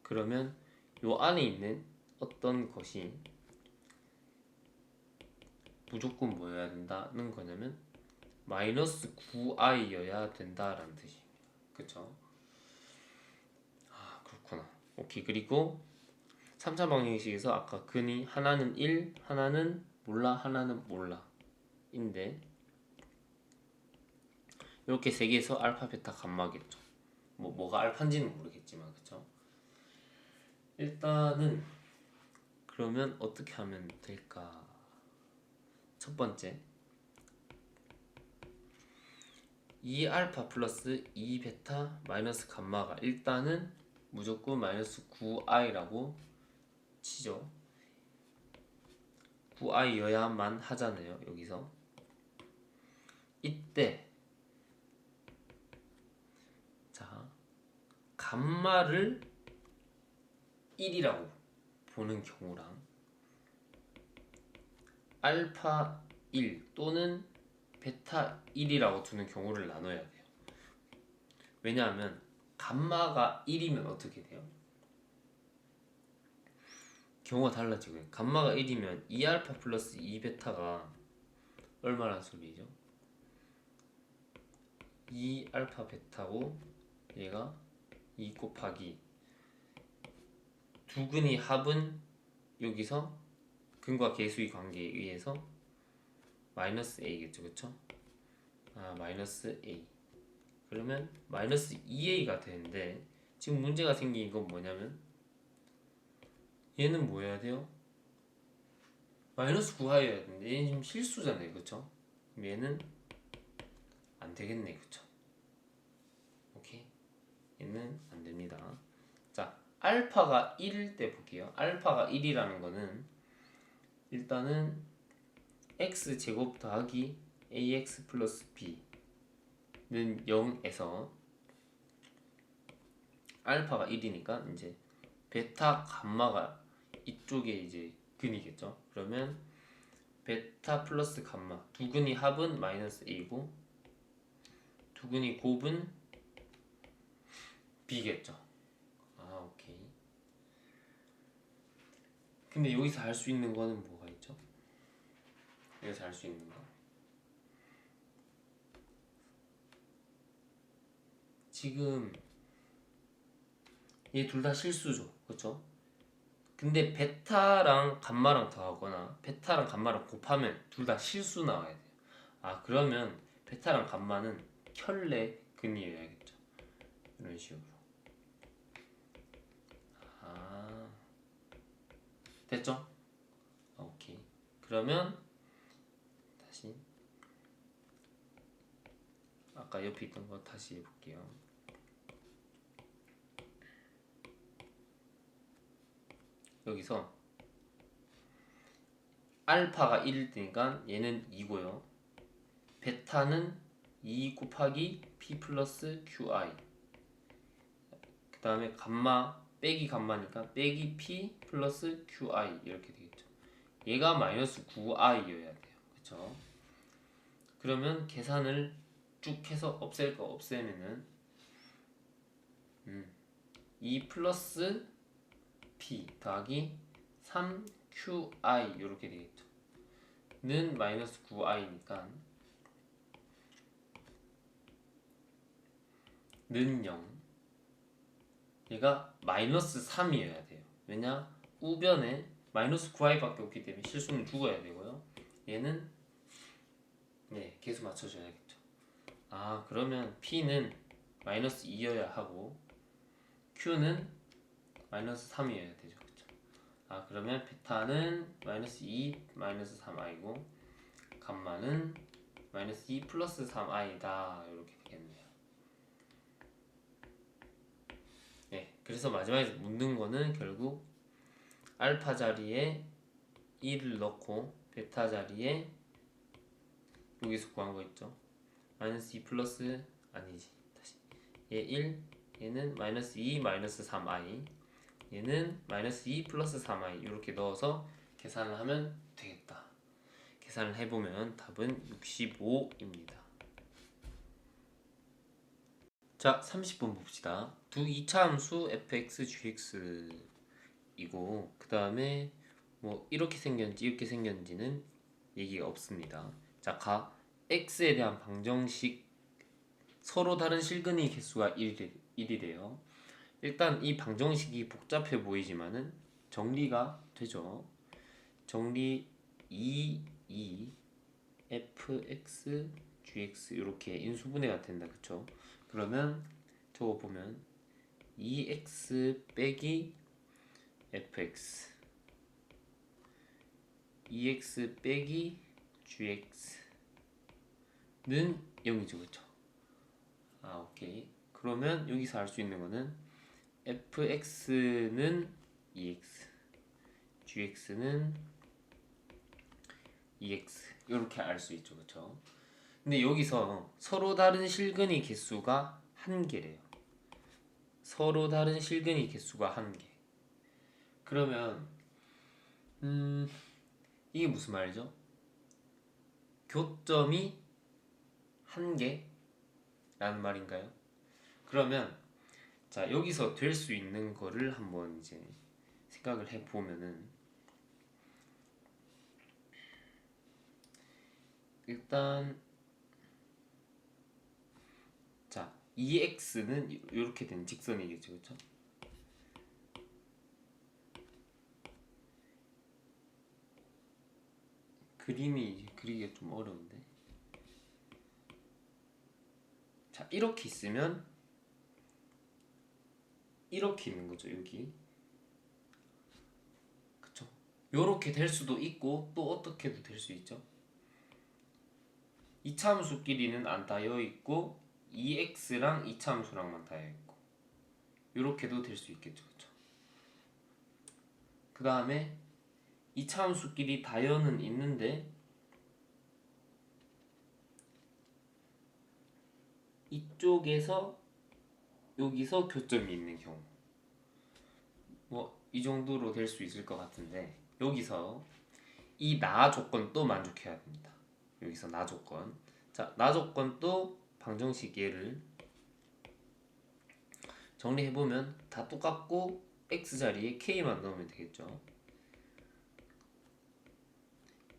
그러면 요 안에 있는 어떤 것이 무조건 뭐여야 된다는 거냐면 마이너스 9i여야 된다라는 뜻입니다. 그쵸? 그렇구나. 오케이. 그리고 3차 방정식에서 아까 근이 하나는 1, 하나는 몰라, 하나는 몰라 인데 이렇게 세 개에서 알파, 베타, 감마겠죠. 뭐가 알파인지는 모르겠지만 그쵸? 일단은 그러면 어떻게 하면 될까? 첫 번째 2알파 플러스 2베타 마이너스 감마가 일단은 무조건 마이너스 9i라고 치죠. 9i여야만 하잖아요. 여기서 이때 자 감마를 1이라고 보는 경우랑 알파 1 또는 베타 1이라고 두는 경우를 나눠야 돼요. 왜냐하면 감마가 1이면 어떻게 돼요? 경우가 달라지고요. 감마가 1이면 2알파 플러스 2베타가 얼마란 소리죠? 2알파 베타고 얘가 2 곱하기 두 근의 합은 여기서 근과 계수의 관계에 의해서 마이너스 a겠죠, 그쵸? 마이너스 a. 그러면 마이너스 2a가 되는데 지금 문제가 생긴 건 뭐냐면 얘는 뭐 해야 돼요? 마이너스 9하여야 되는데 얘는 지금 실수잖아요, 그쵸? 그럼 얘는 안 되겠네, 그쵸? 오케이? 얘는 안 됩니다. 자, 알파가 1일 때 볼게요. 알파가 1이라는 거는 일단은 x제곱 더하기 ax 플러스 b는 0에서 알파가 1이니까 이제 베타 감마가 이쪽에 이제 근이겠죠. 그러면 베타 플러스 감마 두 근의 합은 마이너스 a고 두 근의 곱은 b겠죠. 오케이. 근데 여기서 할 수 있는 거는 뭐가 있죠? 여기서 할 수 있는 거 지금 얘 둘 다 실수죠, 그렇죠? 근데 베타랑 감마랑 더하거나 베타랑 감마랑 곱하면 둘 다 실수 나와야 돼요. 그러면 베타랑 감마는 켤레 근이어야겠죠. 이런 식으로. 됐죠? 오케이. 그러면 다시 아까 옆에 있던 거 다시 해볼게요. 여기서 알파가 1일 때니까 얘는 2고요. 베타는 2 곱하기 p 플러스 qi. 그 다음에 감마 빼기 감마니까 빼기 p 플러스 qi 이렇게 되겠죠. 얘가 마이너스 9i여야 돼요. 그쵸? 그러면 계산을 쭉 해서 없앨 거 없애면은 2 플러스 p 더하기 3qi 이렇게 되겠죠. 는 마이너스 9i니까 는 0. 얘가 마이너스 3이어야 돼요. 왜냐? 우변에 마이너스 9i밖에 없기 때문에 실수는 죽어야 되고요. 얘는 계수 맞춰줘야겠죠. 그러면 p는 마이너스 2여야 하고 q는 마이너스 3이어야 되죠. 그쵸? 그러면 베타는 마이너스 2 마이너스 3i고 감마는 마이너스 2 플러스 3i다 이렇게 되겠네요. 그래서 마지막에 묻는 거는 결국 알파 자리에 1을 넣고 베타 자리에 여기서 구한 거 있죠. 마이너스 2 플러스 아니지 다시 얘 1, 얘는 마이너스 2 마이너스 3i, 얘는 마이너스 2 플러스 3i 이렇게 넣어서 계산을 하면 되겠다. 계산을 해보면 답은 65입니다. 자, 30번 봅시다. 두 이차함수 fx, gx이고 그 다음에 뭐 이렇게 생겼는지 이렇게 생겼는지는 얘기가 없습니다. 자, x에 대한 방정식 서로 다른 실근의 개수가 1이래요. 일단 이 방정식이 복잡해 보이지만은 정리가 되죠. 정리 2, fx, gx 이렇게 인수분해가 된다, 그쵸? 그러면 저거 보면 2x 빼기 fx, 2x 빼기 gx는 0이죠, 그쵸? 오케이. 그러면 여기서 알 수 있는 거는 fx는 2x, gx는 2x 이렇게 알 수 있죠, 그쵸? 근데 여기서 서로 다른 실근의 개수가 1개래요. 서로 다른 실근의 개수가 1개. 그러면 이게 무슨 말이죠? 교점이 1개라는 말인가요? 그러면 자, 여기서 될 수 있는 거를 한번 이제 생각을 해보면은 일단 자 2x는 이렇게 된 직선이겠죠, 그렇죠? 그림이 그리기가 좀 어려운데. 자 이렇게 있으면 이렇게 있는 거죠, 여기. 그쵸? 요렇게 될 수도 있고 또 어떻게도 될 수 있죠. 이차함수끼리는 안 닿여 있고 2x랑 이차함수랑만 닿여 있고 요렇게도 될 수 있겠죠, 그쵸? 그 다음에 이차함수끼리 닿여는 있는데 이쪽에서 여기서 교점이 있는 경우, 뭐 이 정도로 될 수 있을 것 같은데, 여기서 이 나 조건 또 만족해야 됩니다. 여기서 나 조건. 자, 나 조건 또 방정식 얘를 정리해보면 다 똑같고 x 자리에 k만 넣으면 되겠죠.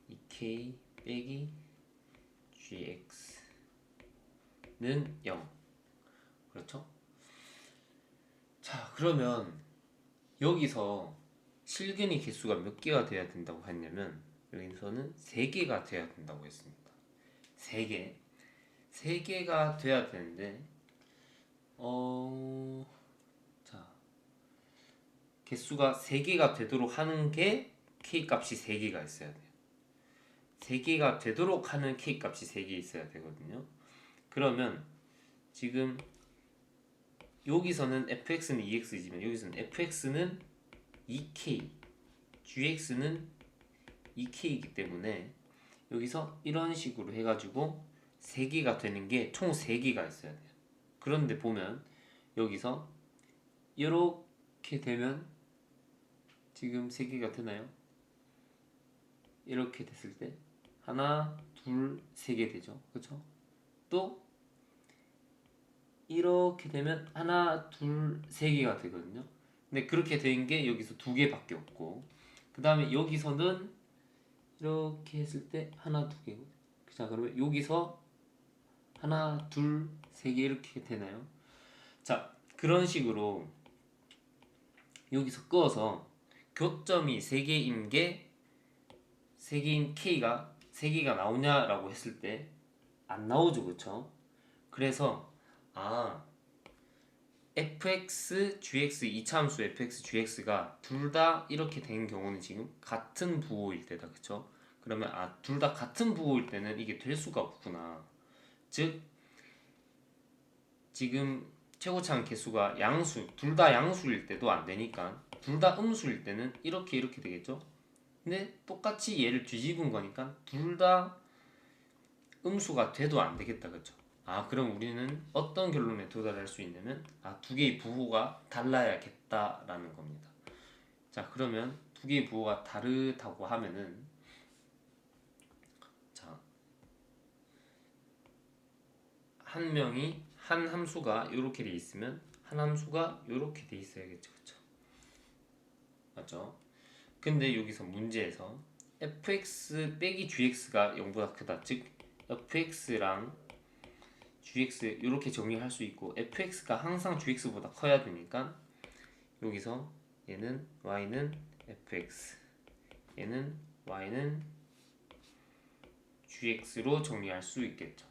2k 빼기 gx는 0. 그렇죠? 자, 그러면 여기서 실근이 개수가 몇 개가 돼야 된다고 했냐면 여기서는 3개가 돼야 된다고 했습니다. 3개. 3개가 돼야 되는데 자, 개수가 3개가 되도록 하는 게 k값이 3개가 있어야 돼요. 3개가 되도록 하는 k값이 3개 있어야 되거든요. 그러면 지금 여기서는 fx는 2x이지만 여기서는 fx는 2k, gx는 2k이기 때문에 여기서 이런 식으로 해가지고 3개가 되는 게 총 3개가 있어야 돼요. 그런데 보면 여기서 이렇게 되면 지금 3개가 되나요? 이렇게 됐을 때 하나, 둘, 3개 되죠. 그렇죠? 또 이렇게 되면 하나, 둘, 3개가 되거든요. 근데 그렇게 된 게 여기서 2개밖에 없고, 그 다음에 여기서는 이렇게 했을 때 하나, 2개고, 자 그러면 여기서 하나, 둘, 3개 이렇게 되나요? 자, 그런 식으로 여기서 끄어서 교점이 3개인 게 3개인 K가 3개가 나오냐라고 했을 때 안 나오죠, 그쵸? 그래서 fx, gx, 이차함수 fx, gx가 둘 다 이렇게 된 경우는 지금 같은 부호일 때다, 그쵸? 그러면 둘 다 같은 부호일 때는 이게 될 수가 없구나. 즉 지금 최고차항 개수가 양수, 둘 다 양수일 때도 안 되니까 둘 다 음수일 때는 이렇게 되겠죠? 근데 똑같이 얘를 뒤집은 거니까 둘 다 음수가 돼도 안 되겠다, 그쵸? 그럼 우리는 어떤 결론에 도달할 수 있냐면 두 개의 부호가 달라야겠다라는 겁니다. 자, 그러면 두 개의 부호가 다르다고 하면은 자, 한 명이 한 함수가 이렇게 돼 있으면 한 함수가 이렇게 돼 있어야겠죠, 그쵸? 맞죠? 근데 여기서 문제에서 fx 빼기 gx가 0보다 크다, 즉 fx랑 gx 이렇게 정리할 수 있고 fx가 항상 gx보다 커야 되니까 여기서 얘는 y는 fx, 얘는 y는 gx로 정리할 수 있겠죠.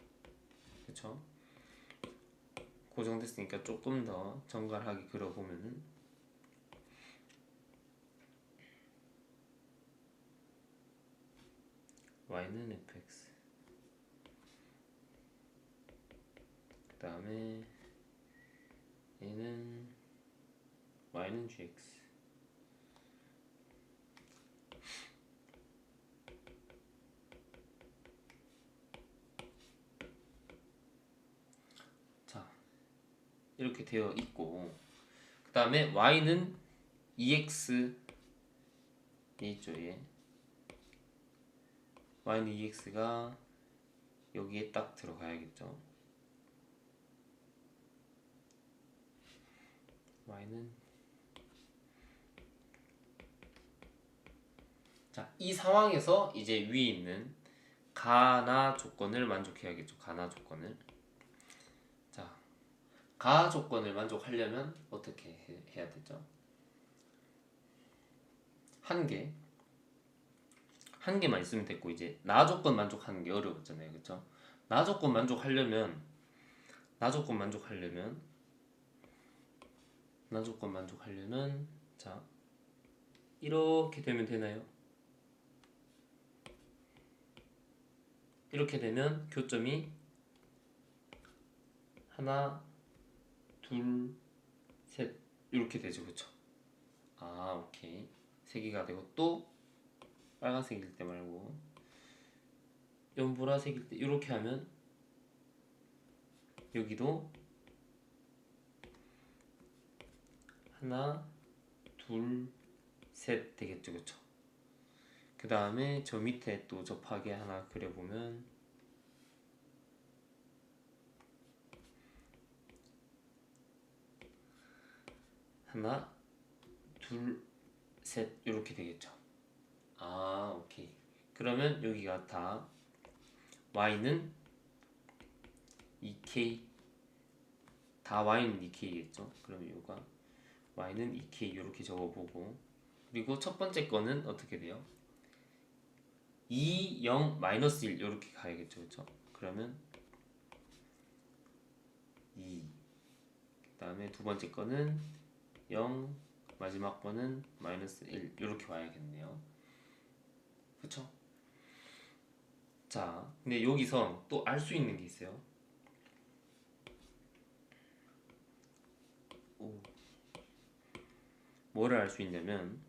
그쵸? 고정됐으니까 조금 더 정갈하게 그려보면은 y는 fx, 그 다음에 얘는 y는 gx. 자, 이렇게 되어 있고, 그 다음에 y는 2x 있죠, 얘. y는 2x가 여기에 딱 들어가야겠죠. y는 자, 이 상황에서 이제 위에 있는 가나 조건을 만족해야겠죠. 가나 조건을. 자, 가 조건을 만족하려면 어떻게 해야 되죠? 한 개만 있으면 됐고, 이제 나 조건 만족하는 게 어려웠잖아요, 그렇죠? 나 조건 만족하려면 자, 이렇게 되면 되나요? 이렇게 되면 교점이 하나, 둘, 셋 이렇게 되죠, 그렇죠? 아, 오케이. 세 개가 되고, 또 빨간색일 때 말고 연보라색일 때 이렇게 하면 여기도 하나, 둘, 셋 되겠죠, 그쵸? 그 다음에 저 밑에 또 접하게 하나 그려보면 하나, 둘, 셋 이렇게 되겠죠. 아, 오케이. 그러면 여기가 다 y는 2k, 다 y는 2k겠죠. 그러면 이거가 y는 2k 이렇게 적어보고, 그리고 첫 번째 거는 어떻게 돼요? 2, 0, 마이너스 1 이렇게 가야겠죠, 그렇죠? 그러면 2, 그 다음에 두 번째 거는 0, 마지막 거는 마이너스 1 이렇게 와야겠네요, 그렇죠? 자, 근데 여기서 또 알 수 있는 게 있어요. 뭐를 알 수 있냐면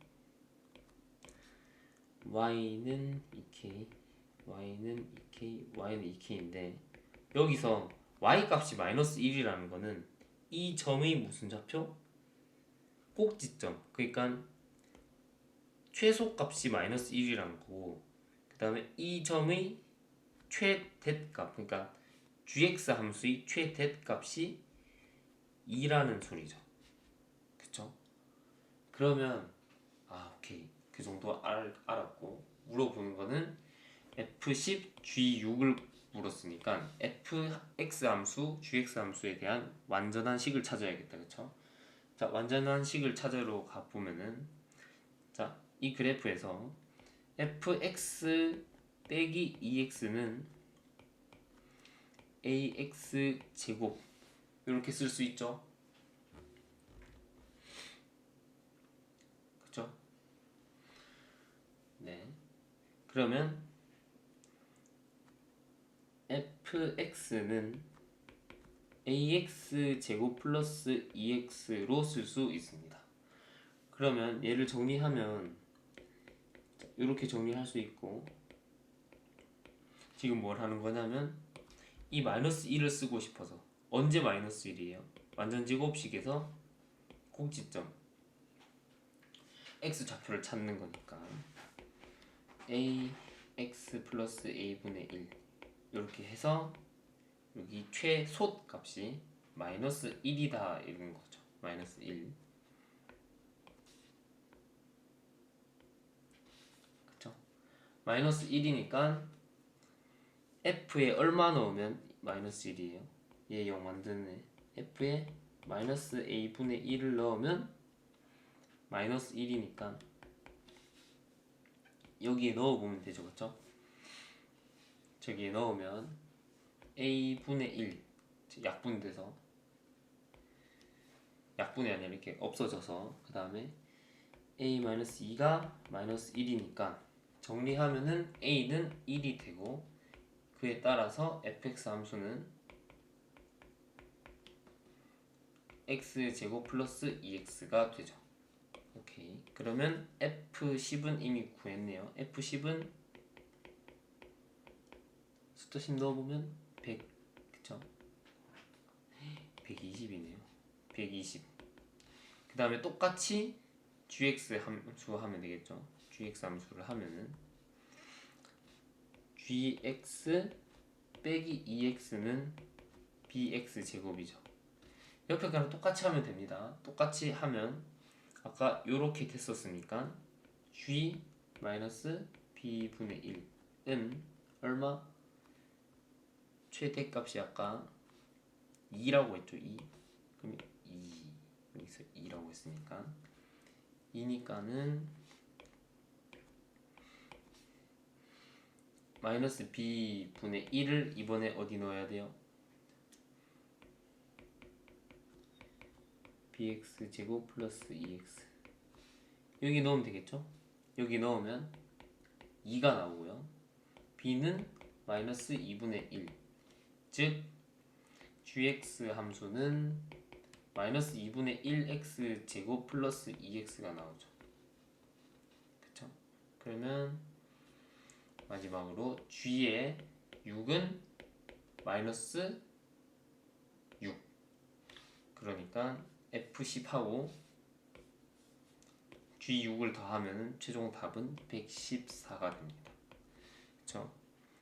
y는 2k, y는 2k, y는 2k인데 여기서 y 값이 마이너스 1이라는 거는 이 점의 무슨 좌표? 꼭지점. 그러니까 최소값이 마이너스 1이라는 거고, 그 다음에 이 점의 최대값, 그러니까 gx 함수의 최대값이 2라는 소리죠, 그쵸? 그러면 오케이, 그 정도 알았고, 물어보는 거는 F10, G6을 물었으니까 fx 함수, gx 함수에 대한 완전한 식을 찾아야겠다, 그쵸? 자, 완전한 식을 찾으러 가보면은, 자, 이 그래프에서 fx 빼기 2x는 ax 제곱 이렇게 쓸 수 있죠, 그쵸? 네. 그러면 fx는 ax 제곱 플러스 2x로 쓸 수 있습니다. 그러면 얘를 정리하면 이렇게 정리할 수 있고, 지금 뭘 하는 거냐면 이 마이너스 1을 쓰고 싶어서, 언제 마이너스 1이에요? 완전 제곱식에서 꼭지점 x 좌표를 찾는 거니까 ax 플러스 a분의 1 이렇게 해서 여기 최소 값이 마이너스 1이다 이런 거죠. 마이너스 1. 그쵸? 마이너스 1이니까 f에 얼마 넣으면 마이너스 1이에요? 얘 0 만드네. f에 마이너스 a분의 1을 넣으면 마이너스 1이니까 여기에 넣어보면 되죠, 그쵸? 저기에 넣으면 a분의 1 약분돼서, 약분이 아니라 이렇게 없어져서, 그 다음에 a-2가 마이너스 1이니까 정리하면은 a는 1이 되고, 그에 따라서 fx 함수는 x제곱 플러스 2x가 되죠. 오케이. 그러면 F10은 이미 구했네요. F10은 숫자씩 넣어보면 100, 그쵸? 120이네요. 120. 그 다음에 똑같이 gx 함수 하면 되겠죠. gx 함수를 하면은 gx 빼기 2x는 bx 제곱이죠. 옆에 그냥 똑같이 하면 됩니다. 똑같이 하면 아까 요렇게 됐었으니까 g 마이너스 b분의 1은 얼마? 최대값이 아까 2라고 했죠. 2. 그럼 2 여기서 2라고 했으니까 2니까는 마이너스 b분의 1을 이번에 어디 넣어야 돼요? bx제곱 플러스 2x 여기 넣으면 되겠죠? 여기 넣으면 2가 나오고요. b는 마이너스 2분의 1 즉 gx 함수는 마이너스 2분의 1x 제곱 플러스 2x가 나오죠. 그쵸? 그러면 마지막으로 g의 6은 마이너스 6 그러니까 F10하고 G6을 더하면 최종 답은 114가 됩니다. 그쵸?